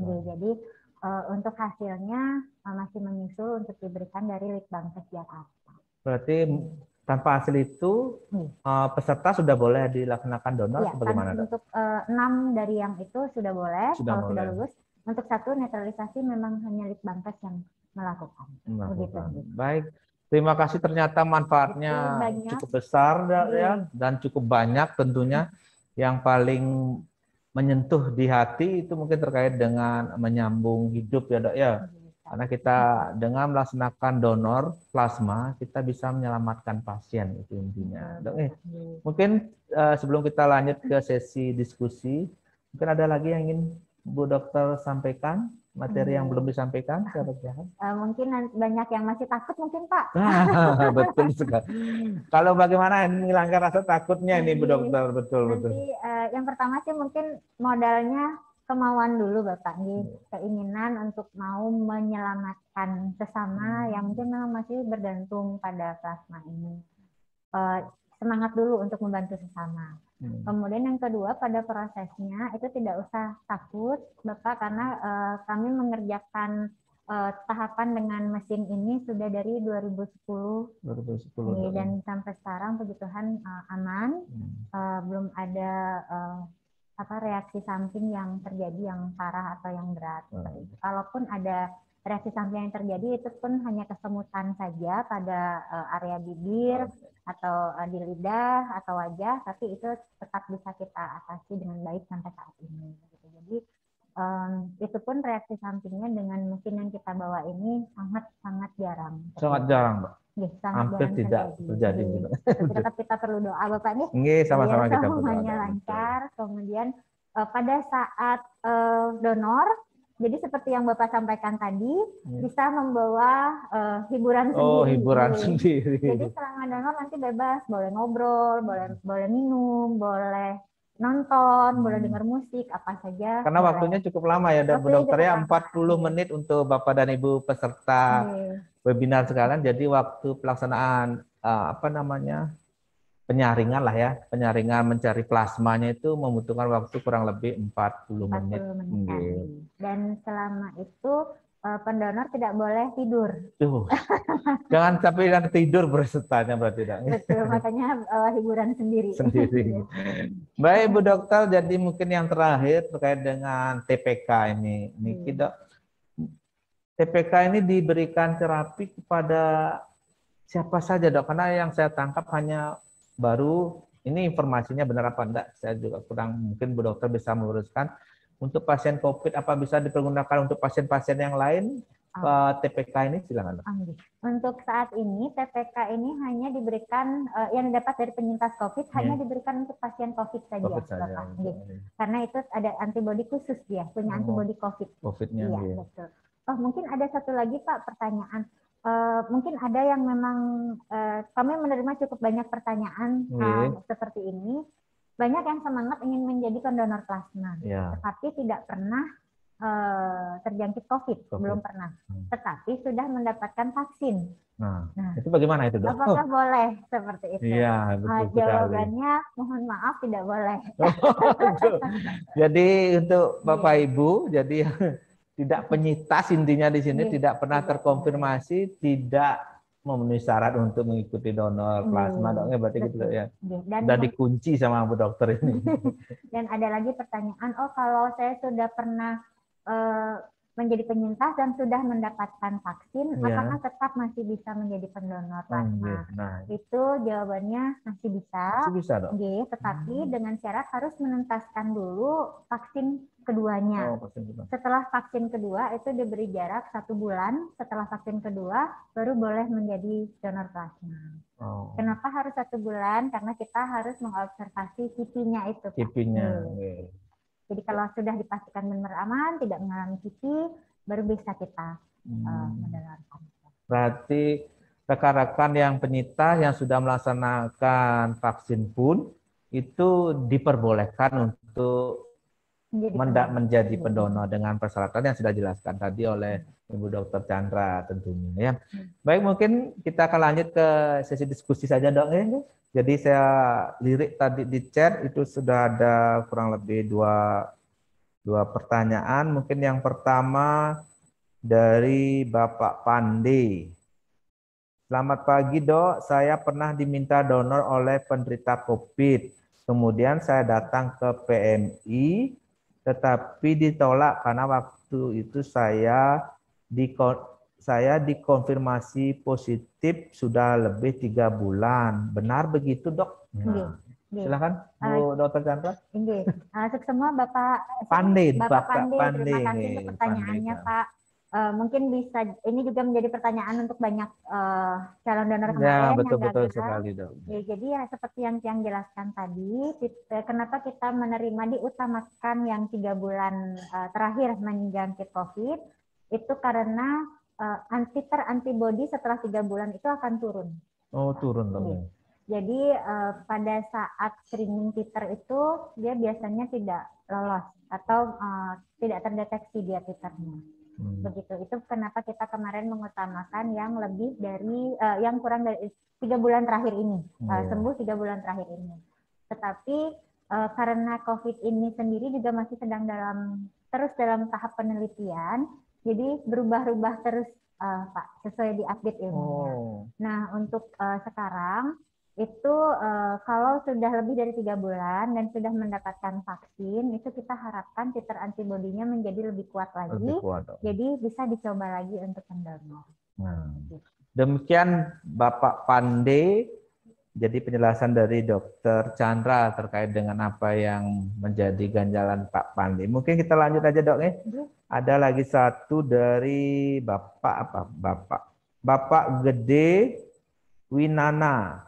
Jadi untuk hasilnya masih menyusul untuk diberikan dari Litbangkes Jakarta. Berarti tanpa hasil itu peserta sudah boleh dilaksanakan donor atau bagaimana? Untuk 6 dari yang itu sudah boleh, sudah lulus. Untuk 1 netralisasi memang hanya Litbangkes yang melakukan. Baik, terima kasih, ternyata manfaatnya cukup besar ya, dan cukup banyak tentunya. Yang paling menyentuh di hati itu mungkin terkait dengan menyambung hidup ya, Dok ya. Karena kita dengan melaksanakan donor plasma, kita bisa menyelamatkan pasien, itu intinya. Dok, mungkin sebelum kita lanjut ke sesi diskusi, mungkin ada lagi yang ingin Bu Dokter sampaikan, materi yang belum disampaikan? Mungkin banyak yang masih takut mungkin, Pak. Betul sekali. Kalau bagaimana menghilangkan rasa takutnya ini Bu Dokter, betul. Yang pertama sih mungkin modalnya kemauan dulu Bapak, keinginan untuk mau menyelamatkan sesama yang mungkin memang masih bergantung pada plasma ini. Semangat dulu untuk membantu sesama. Kemudian yang kedua, pada prosesnya itu tidak usah takut Bapak, karena kami mengerjakan tahapan dengan mesin ini sudah dari 2010. Dan sampai sekarang puji Tuhan aman, belum ada reaksi samping yang terjadi yang parah atau yang berat. Kalaupun ada reaksi samping yang terjadi, itu pun hanya kesemutan saja pada area bibir atau di lidah atau wajah, tapi itu tetap bisa kita atasi dengan baik sampai saat ini. Jadi itu pun reaksi sampingnya dengan mesin yang kita bawa ini sangat jarang. Sangat jarang, Mbak. Hampir tidak terjadi. Tetap kita perlu doa Bapak nih. Sama-sama kita berdoa. Semuanya lancar. Kemudian pada saat donor, jadi seperti yang Bapak sampaikan tadi, bisa membawa hiburan sendiri. Hiburan sendiri. Jadi selama donor nanti bebas, boleh ngobrol, boleh minum, boleh nonton, boleh dengar musik, apa saja. Karena waktunya cukup lama ya, Bu Dokter ya, 40 menit untuk Bapak dan Ibu peserta webinar sekalian. Jadi waktu pelaksanaan penyaringan lah ya, penyaringan mencari plasmanya itu membutuhkan waktu kurang lebih 40 menit. Dan selama itu pendonor tidak boleh tidur. Jangan sampai tidur bersertanya berarti. Betul, makanya hiburan sendiri. Baik Bu Dokter, jadi mungkin yang terakhir terkait dengan TPK ini. TPK ini diberikan terapi kepada siapa saja, Dok? Karena yang saya tangkap hanya baru, ini informasinya benar apa enggak, saya juga kurang, mungkin Bu Dokter bisa meluruskan. Untuk pasien COVID apa bisa dipergunakan untuk pasien-pasien yang lain TPK ini silakan. Untuk saat ini TPK ini hanya diberikan yang didapat dari penyintas COVID hanya diberikan untuk pasien COVID saja, Bapak. Karena itu ada antibodi khusus dia, punya antibodi COVID. COVID-nya. Iya, betul. Oh, mungkin ada satu lagi Pak pertanyaan. Mungkin ada yang memang kami menerima cukup banyak pertanyaan seperti ini. Banyak yang semangat ingin menjadi pendonor plasma, tetapi tidak pernah terjangkit COVID, belum pernah. Tetapi sudah mendapatkan vaksin. Nah, itu bagaimana itu, Dok? Apakah boleh seperti itu? Iya, betul jawabannya mohon maaf tidak boleh. Jadi untuk Bapak Ibu, jadi tidak penyintas intinya di sini, tidak pernah terkonfirmasi, tidak memenuhi syarat untuk mengikuti donor plasma, Doknya berarti gitu ya. Sudah dikunci sama Bu Dokter ini. Dan ada lagi pertanyaan, oh kalau saya sudah pernah menjadi penyintas dan sudah mendapatkan vaksin, apakah tetap masih bisa menjadi pendonor plasma? Itu jawabannya masih bisa. Masih bisa, Dok. Tetapi dengan syarat harus menuntaskan dulu vaksin keduanya. Setelah vaksin kedua itu diberi jarak 1 bulan. Setelah vaksin kedua baru boleh menjadi donor plasma. Kenapa harus 1 bulan? Karena kita harus mengobservasi kipinya itu. Kipinya. Jadi kalau sudah dipastikan benar aman, tidak mengalami kipi, baru bisa kita mendonorkan. Berarti rekan-rekan yang penyintas yang sudah melaksanakan vaksin pun itu diperbolehkan untuk menjadi pendonor dengan persyaratan yang sudah dijelaskan tadi oleh Ibu Dr. Chandra tentunya ya. Baik, mungkin kita akan lanjut ke sesi diskusi saja, Dok ya. Jadi saya lirik tadi di chat itu sudah ada kurang lebih dua pertanyaan. Mungkin yang pertama dari Bapak Pande. Selamat pagi, Dok. Saya pernah diminta donor oleh penderita COVID. Kemudian saya datang ke PMI, tetapi ditolak karena waktu itu saya dikonfirmasi positif sudah lebih 3 bulan. Benar begitu, Dok? Silakan, Bu Dr. Chandra. Semua Bapak Pande, terima kasih untuk pertanyaannya, Pak. Mungkin bisa, ini juga menjadi pertanyaan untuk banyak calon donor kemarin betul yang gagal. Sekali, Dok. Jadi ya seperti yang jelaskan tadi, kenapa kita menerima diutamakan yang 3 bulan terakhir menjangkit COVID, itu karena titer antibodi setelah 3 bulan itu akan turun. Oh, turun, Dok. Jadi pada saat screening titer itu dia biasanya tidak lolos atau tidak terdeteksi dia titernya. Begitu. Itu kenapa kita kemarin mengutamakan yang lebih dari yang kurang dari 3 bulan terakhir ini, sembuh 3 bulan terakhir ini. Tetapi karena COVID ini sendiri juga masih sedang terus dalam tahap penelitian, jadi berubah-ubah terus, Pak, sesuai diupdate ilmunya. Nah, untuk sekarang itu kalau sudah lebih dari 3 bulan dan sudah mendapatkan vaksin, itu kita harapkan titer antibodinya menjadi lebih kuat lagi. Jadi bisa dicoba lagi untuk pendonor. Demikian Bapak Pande. Jadi penjelasan dari Dr. Chandra terkait dengan apa yang menjadi ganjalan Pak Pande. Mungkin kita lanjut aja, Dok ya. Ada lagi satu dari Bapak Gede Winana.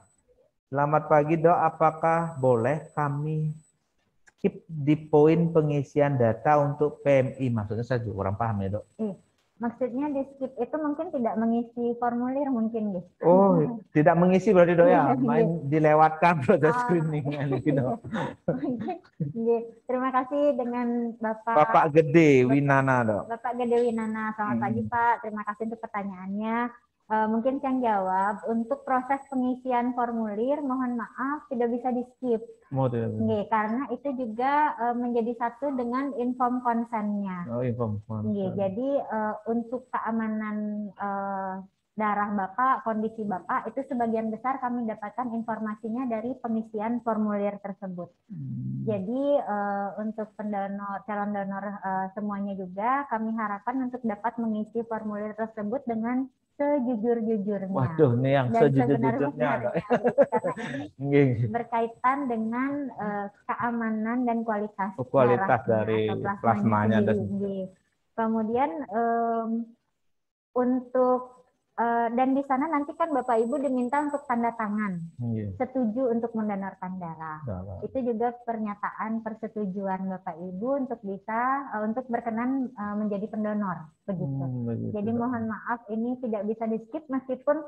Selamat pagi, Dok. Apakah boleh kami skip di poin pengisian data untuk PMI? Maksudnya saya juga kurang paham ya, Dok. Maksudnya di skip itu mungkin tidak mengisi formulir mungkin, Dok. Oh, tidak mengisi berarti, Dok ya? Dilewatkan proses screening gitu, Dok. Terima kasih dengan Bapak Gede Winana, Dok. Bapak Gede Winana, selamat pagi, Pak. Terima kasih untuk pertanyaannya. Mungkin saya jawab, untuk proses pengisian formulir, mohon maaf tidak bisa di-skip. Karena itu juga menjadi satu dengan inform konsennya. Jadi untuk keamanan darah Bapak, kondisi Bapak, itu sebagian besar kami dapatkan informasinya dari pengisian formulir tersebut. Jadi untuk calon donor semuanya juga kami harapkan untuk dapat mengisi formulir tersebut dengan sejujur-jujurnya. Waduh, ini yang sejujur-jujurnya. Berkaitan dengan keamanan dan kualitas dari plasmanya. Kemudian untuk dan di sana nanti kan Bapak Ibu diminta untuk tanda tangan setuju untuk mendonorkan darah. Itu juga pernyataan persetujuan Bapak Ibu untuk bisa untuk berkenan menjadi pendonor begitu. Jadi mohon maaf ini tidak bisa di-skip meskipun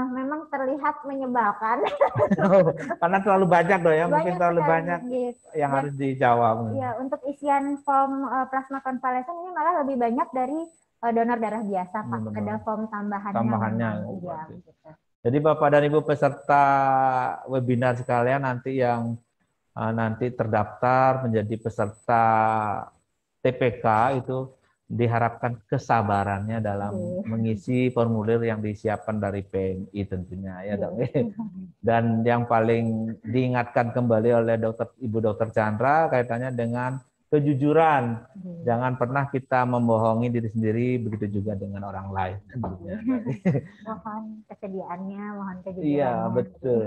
memang terlihat menyebalkan. Karena terlalu banyak loh ya, mungkin terlalu banyak yang harus dijawab. Ya, untuk isian form plasma konvalesen ini malah lebih banyak dari donor darah biasa, Pak. Ada form tambahannya. Ya, gitu. Jadi Bapak dan Ibu peserta webinar sekalian nanti yang nanti terdaftar menjadi peserta TPK itu diharapkan kesabarannya dalam mengisi formulir yang disiapkan dari PMI tentunya ya Dok. Dan yang paling diingatkan kembali oleh Ibu Dokter Chandra kaitannya dengan kejujuran. Jangan pernah kita membohongi diri sendiri, begitu juga dengan orang lain. Mohon kesediaannya, mohon kejujurannya. Iya, betul.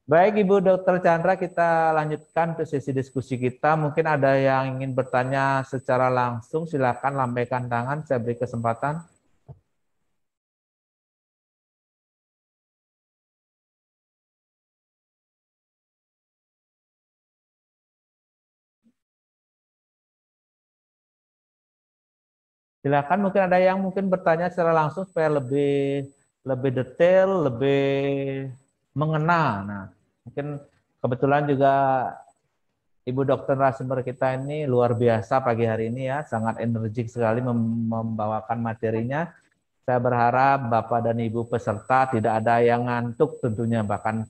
Baik Ibu Dokter Chandra, kita lanjutkan ke sesi diskusi kita. Mungkin ada yang ingin bertanya secara langsung, silakan lambaikan tangan, saya beri kesempatan. Silakan, mungkin ada yang mungkin bertanya secara langsung supaya lebih detail, lebih mengena. Nah, mungkin kebetulan juga Ibu Dokter narasumber kita ini luar biasa pagi hari ini ya, sangat energik sekali membawakan materinya. Saya berharap Bapak dan Ibu peserta tidak ada yang ngantuk tentunya, bahkan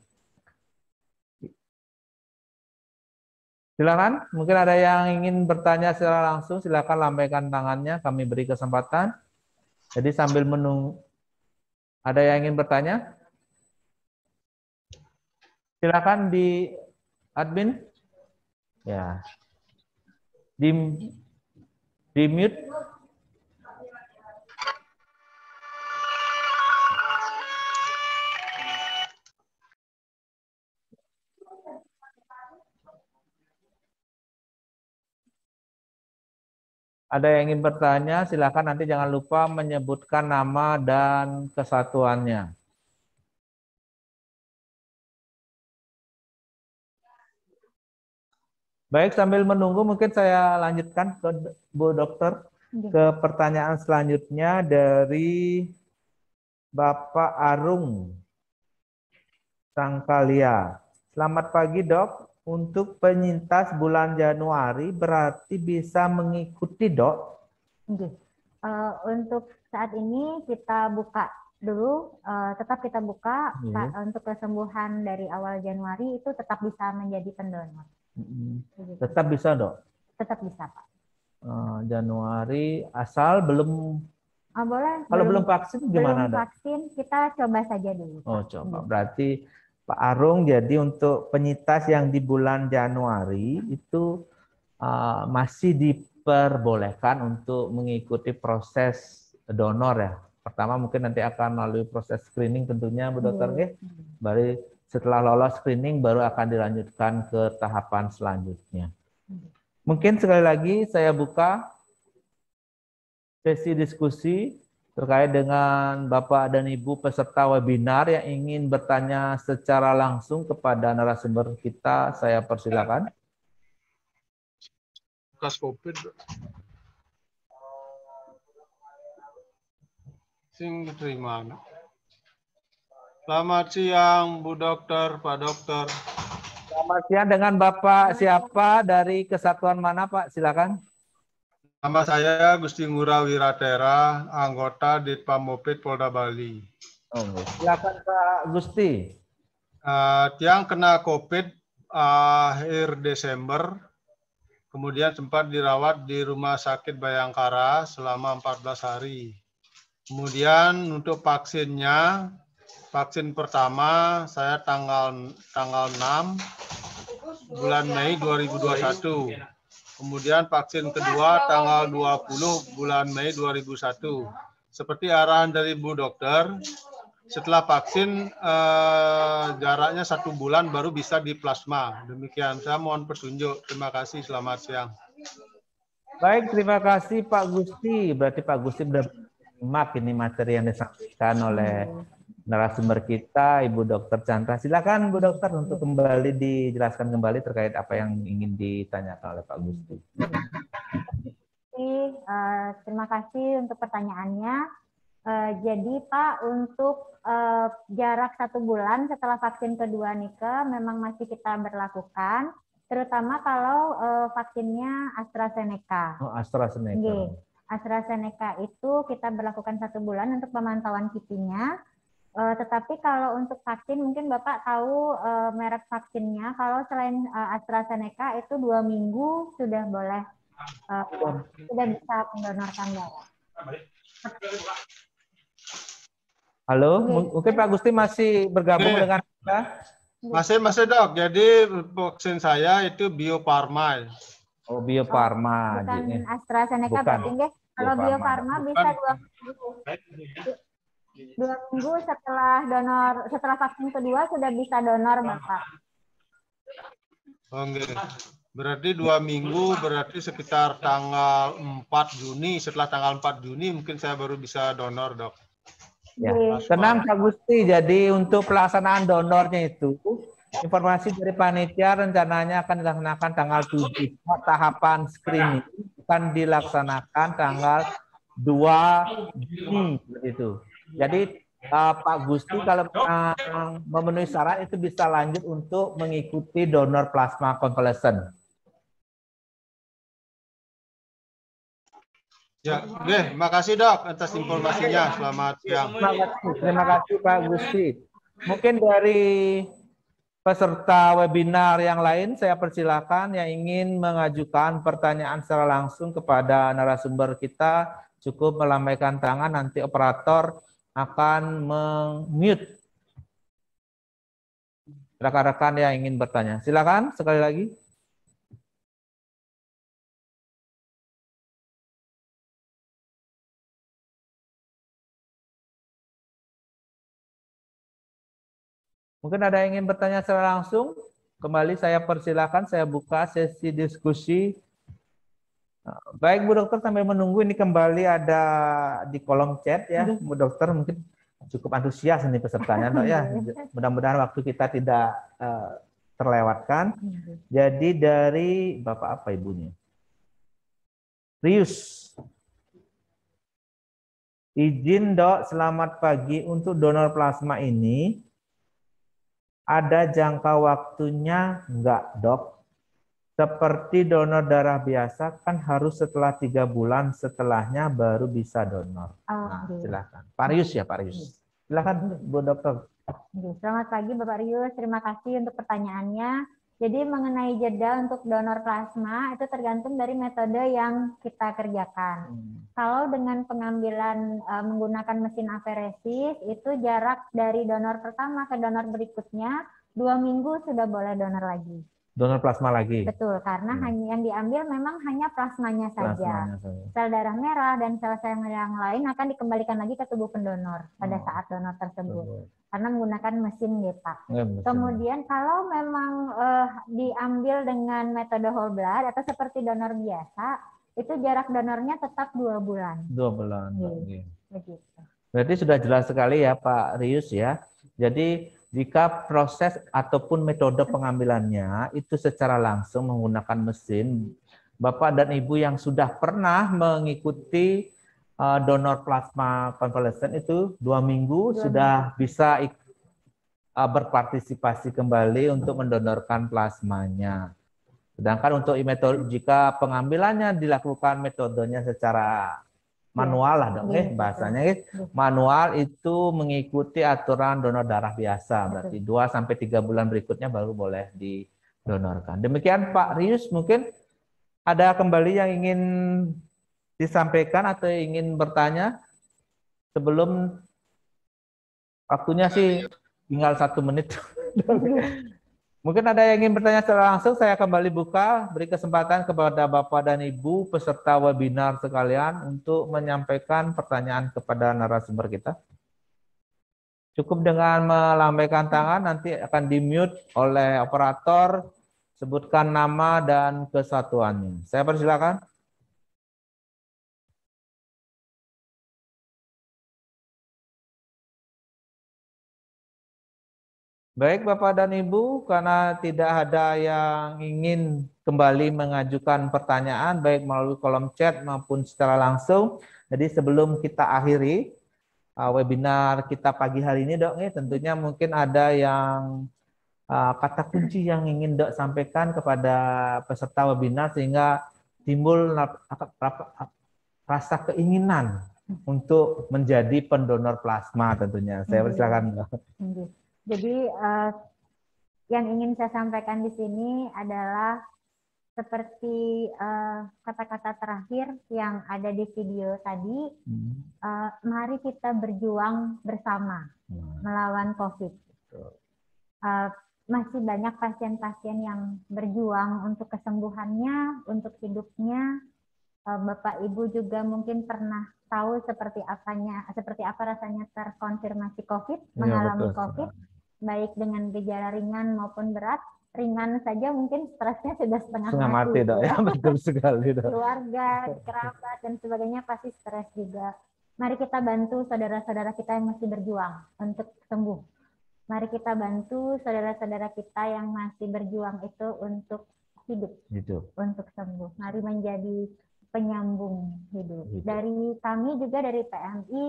silakan, mungkin ada yang ingin bertanya secara langsung, silakan lambaikan tangannya, kami beri kesempatan. Jadi sambil menunggu, ada yang ingin bertanya? Silakan di admin. Ya. Di mute. Ada yang ingin bertanya, silakan nanti jangan lupa menyebutkan nama dan kesatuannya. Baik, sambil menunggu mungkin saya lanjutkan ke Bu Dokter ke pertanyaan selanjutnya dari Bapak Arung Sangkalia. Selamat pagi Dok. Untuk penyintas bulan Januari berarti bisa mengikuti Dok? Untuk saat ini kita buka dulu, tetap kita buka untuk kesembuhan dari awal Januari itu tetap bisa menjadi pendonor. Tetap bisa Dok? Tetap bisa Pak. Januari asal belum boleh. Kalau belum vaksin gimana Dok? Belum vaksin kita coba saja dulu. Oh coba, berarti Pak Arung, jadi untuk penyintas yang di bulan Januari itu masih diperbolehkan untuk mengikuti proses donor ya. Pertama mungkin nanti akan melalui proses screening tentunya Bu Dokter. Baru setelah lolos screening baru akan dilanjutkan ke tahapan selanjutnya. Mungkin sekali lagi saya buka sesi diskusi terkait dengan Bapak dan Ibu peserta webinar yang ingin bertanya secara langsung kepada narasumber kita, saya persilakan. Bekas COVID. Sing terima. Selamat siang Bu Dokter, Pak Dokter. Selamat siang, dengan Bapak siapa dari kesatuan mana Pak? Silakan. Nama saya Gusti Ngurah Wiratera, anggota Ditpamopid Polda Bali. Silakan Pak Gusti. Tiang kena COVID akhir Desember, kemudian sempat dirawat di Rumah Sakit Bayangkara selama 14 hari. Kemudian untuk vaksinnya, vaksin pertama saya tanggal 6 bulan Mei 2021. Kemudian vaksin kedua tanggal 20 bulan Mei 2001. Seperti arahan dari Bu Dokter, setelah vaksin jaraknya 1 bulan baru bisa di plasma. Demikian, saya mohon petunjuk. Terima kasih, selamat siang. Baik, terima kasih Pak Gusti. Berarti Pak Gusti menyimak ini materi yang disampaikan oleh narasumber kita, Ibu Dr. Chandra. Silakan Bu Dokter untuk kembali dijelaskan kembali terkait apa yang ingin ditanyakan oleh Pak Gusti. Terima kasih untuk pertanyaannya. Jadi Pak, untuk jarak 1 bulan setelah vaksin kedua Nike memang masih kita berlakukan, terutama kalau vaksinnya AstraZeneca. Oh, AstraZeneca. AstraZeneca itu kita berlakukan 1 bulan untuk pemantauan kipinya. Tetapi kalau untuk vaksin, mungkin Bapak tahu merek vaksinnya. Kalau selain AstraZeneca itu 2 minggu sudah boleh, sudah bisa mendonorkan darah. Halo, mungkin Pak Gusti masih bergabung dengan kita? Masih Dok. Jadi vaksin saya itu Bio Farma. Oh, Bio Farma. Bukan AstraZeneca berarti nggih. Kalau Bio Farma bisa 2 minggu setelah vaksin kedua sudah bisa donor, Bapak. Oke. Berarti 2 minggu, berarti sekitar tanggal 4 Juni. Setelah tanggal 4 Juni mungkin saya baru bisa donor, Dok. Ya, tenang Pak Gusti. Jadi untuk pelaksanaan donornya itu, informasi dari panitia rencananya akan dilaksanakan tanggal 7. Tahapan screening akan dilaksanakan tanggal 2 Juni. Begitu. Jadi Pak Gusti kalau memenuhi syarat itu bisa lanjut untuk mengikuti donor plasma konvalesen. Ya, oke, makasih Dok atas informasinya. Selamat siang. Terima kasih Pak Gusti. Mungkin dari peserta webinar yang lain saya persilakan yang ingin mengajukan pertanyaan secara langsung kepada narasumber kita cukup melambaikan tangan, nanti operator akan meng-mute rekan-rekan yang ingin bertanya. Silakan sekali lagi. Mungkin ada yang ingin bertanya secara langsung? Kembali saya persilakan, saya buka sesi diskusi. Baik Bu Dokter, sambil menunggu ini kembali ada di kolom chat ya. Bu Dokter mungkin cukup antusias ini pesertanya, Dok ya. Mudah-mudahan waktu kita tidak terlewatkan. Jadi dari Bapak apa Ibunya? Rius. Izin Dok, selamat pagi. Untuk donor plasma ini ada jangka waktunya enggak, Dok? Seperti donor darah biasa kan harus setelah 3 bulan setelahnya baru bisa donor. Nah, silakan. Pak Rius ya, Pak Rius. Silakan Bu Dokter. Selamat pagi Bapak Rius, terima kasih untuk pertanyaannya. Jadi mengenai jeda untuk donor plasma itu tergantung dari metode yang kita kerjakan. Kalau dengan pengambilan menggunakan mesin aferesis itu jarak dari donor pertama ke donor berikutnya 2 minggu sudah boleh donor lagi. Donor plasma lagi. Betul, karena hanya yang diambil memang hanya plasmanya saja. Sel darah merah dan sel-sel yang lain akan dikembalikan lagi ke tubuh pendonor pada saat donor tersebut. Karena menggunakan mesin Pak. Kemudian kalau memang diambil dengan metode whole blood atau seperti donor biasa, itu jarak donornya tetap 2 bulan. 2 bulan. Begitu. Berarti sudah jelas sekali ya Pak Rius ya. Jadi jika proses ataupun metode pengambilannya itu secara langsung menggunakan mesin, Bapak dan Ibu yang sudah pernah mengikuti donor plasma konvalesen itu 2 minggu sudah bisa berpartisipasi kembali untuk mendonorkan plasmanya. Sedangkan untuk metode jika pengambilannya dilakukan metodenya secara manual lah dong, bahasanya manual itu mengikuti aturan donor darah biasa, berarti 2-3 bulan berikutnya baru boleh didonorkan. Demikian Pak Rius, mungkin ada kembali yang ingin disampaikan atau ingin bertanya sebelum waktunya sih tinggal 1 menit. Mungkin ada yang ingin bertanya secara langsung, saya kembali buka, beri kesempatan kepada Bapak dan Ibu peserta webinar sekalian untuk menyampaikan pertanyaan kepada narasumber kita. Cukup dengan melambaikan tangan, nanti akan di-mute oleh operator, sebutkan nama dan kesatuannya. Saya persilakan. Baik Bapak dan Ibu, karena tidak ada yang ingin kembali mengajukan pertanyaan baik melalui kolom chat maupun secara langsung. Jadi sebelum kita akhiri webinar kita pagi hari ini Dok, tentunya mungkin ada yang kata kunci yang ingin Dok sampaikan kepada peserta webinar sehingga timbul rasa keinginan untuk menjadi pendonor plasma tentunya. Saya persilakan Dok. Jadi yang ingin saya sampaikan di sini adalah seperti kata-kata terakhir yang ada di video tadi, mari kita berjuang bersama melawan COVID. Masih banyak pasien-pasien yang berjuang untuk kesembuhannya, untuk hidupnya. Bapak Ibu juga mungkin pernah tahu seperti apa rasanya terkonfirmasi COVID, mengalami COVID, baik dengan gejala ringan maupun berat. Ringan saja mungkin stresnya sudah setengah mati Dok, ya betul sekali Dok. Keluarga, kerabat dan sebagainya pasti stres juga. Mari kita bantu saudara-saudara kita yang masih berjuang untuk sembuh. Mari kita bantu saudara-saudara kita yang masih berjuang itu untuk hidup. Untuk sembuh. Mari menjadi penyambung hidup. Dari kami juga dari PMI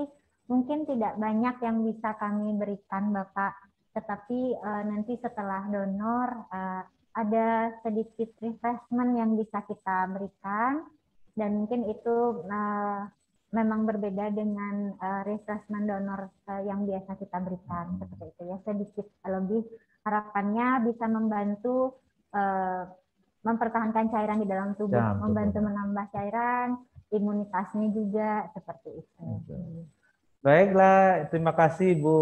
mungkin tidak banyak yang bisa kami berikan Bapak, tetapi nanti setelah donor ada sedikit refreshment yang bisa kita berikan, dan mungkin itu memang berbeda dengan refreshment donor yang biasa kita berikan, seperti itu ya, sedikit lebih. Harapannya bisa membantu mempertahankan cairan di dalam tubuh, membantu menambah cairan, imunitasnya juga, seperti itu. Baiklah, terima kasih Bu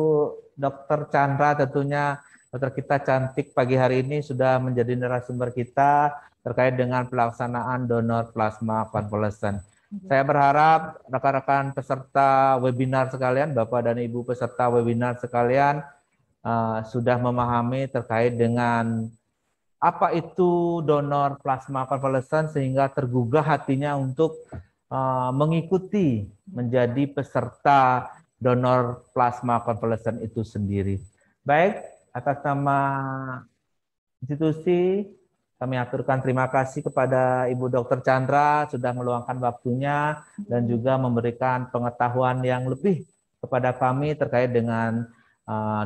Dr. Chandra, tentunya dokter kita cantik pagi hari ini sudah menjadi narasumber kita terkait dengan pelaksanaan donor plasma konvalesen. Saya berharap rekan-rekan peserta webinar sekalian, Bapak dan Ibu peserta webinar sekalian sudah memahami terkait dengan apa itu donor plasma konvalesen sehingga tergugah hatinya untuk mengikuti menjadi peserta donor plasma konvalesen itu sendiri. Baik, atas nama institusi kami aturkan terima kasih kepada Ibu Dr. Chandra sudah meluangkan waktunya dan juga memberikan pengetahuan yang lebih kepada kami terkait dengan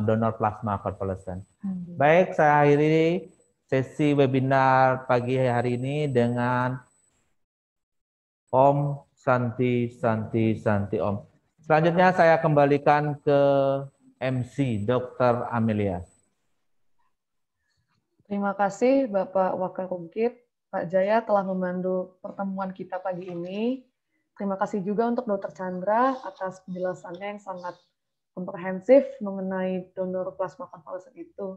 donor plasma konvalesen. Baik, saya akhiri sesi webinar pagi hari ini dengan Om Santi Santi Santi Om. Selanjutnya saya kembalikan ke MC Dr. Amelia. Terima kasih Bapak Wakarungkit, Pak Jaya telah memandu pertemuan kita pagi ini. Terima kasih juga untuk Dr. Chandra atas penjelasannya yang sangat komprehensif mengenai donor plasma konvalesen itu.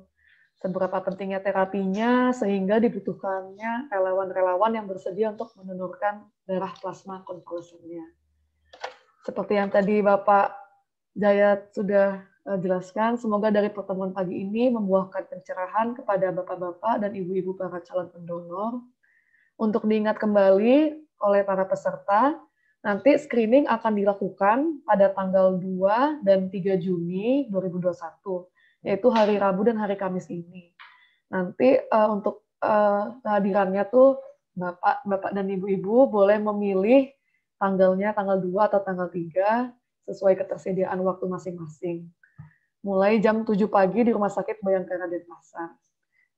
Seberapa pentingnya terapinya sehingga dibutuhkannya relawan-relawan yang bersedia untuk mendonorkan darah plasma konvalesennya. Seperti yang tadi Bapak Jaya sudah jelaskan, semoga dari pertemuan pagi ini membuahkan pencerahan kepada bapak-bapak dan ibu-ibu para calon pendonor. Untuk diingat kembali oleh para peserta, nanti screening akan dilakukan pada tanggal 2 dan 3 Juni 2021. Yaitu hari Rabu dan hari Kamis ini. Nanti untuk kehadirannya tuh Bapak dan Ibu-Ibu boleh memilih tanggalnya tanggal 2 atau tanggal 3 sesuai ketersediaan waktu masing-masing. Mulai jam 7 pagi di Rumah Sakit Bayangkara Denpasar.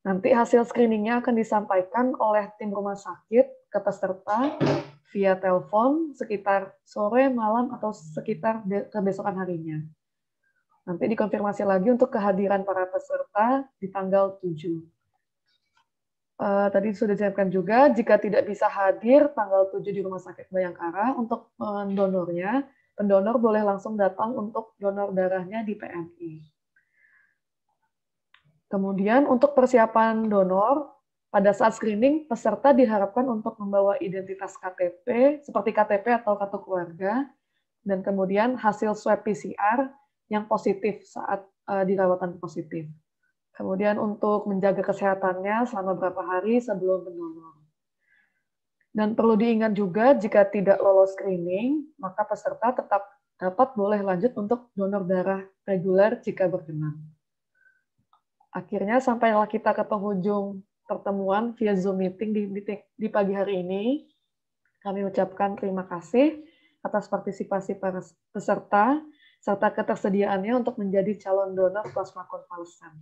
Nanti hasil screeningnya akan disampaikan oleh tim rumah sakit ke peserta via telepon sekitar sore, malam, atau sekitar kebesokan harinya. Nanti dikonfirmasi lagi untuk kehadiran para peserta di tanggal 7. Tadi sudah disampaikan juga, jika tidak bisa hadir tanggal 7 di Rumah Sakit Bayangkara, untuk pendonornya, pendonor boleh langsung datang untuk donor darahnya di PMI. Kemudian untuk persiapan donor, pada saat screening, peserta diharapkan untuk membawa identitas KTP, seperti KTP atau kartu keluarga, dan kemudian hasil swab PCR yang positif saat dirawatan positif. Kemudian untuk menjaga kesehatannya selama beberapa hari sebelum mendonor. Dan perlu diingat juga, jika tidak lolos screening, maka peserta tetap dapat boleh lanjut untuk donor darah reguler jika berkenan. Akhirnya sampailah kita ke penghujung pertemuan via Zoom meeting di pagi hari ini. Kami ucapkan terima kasih atas partisipasi para peserta serta ketersediaannya untuk menjadi calon donor plasma konvalesen.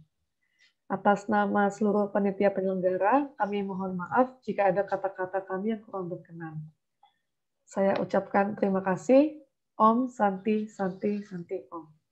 Atas nama seluruh panitia penyelenggara, kami mohon maaf jika ada kata-kata kami yang kurang berkenan. Saya ucapkan terima kasih. Om Santi Santi Santi Om.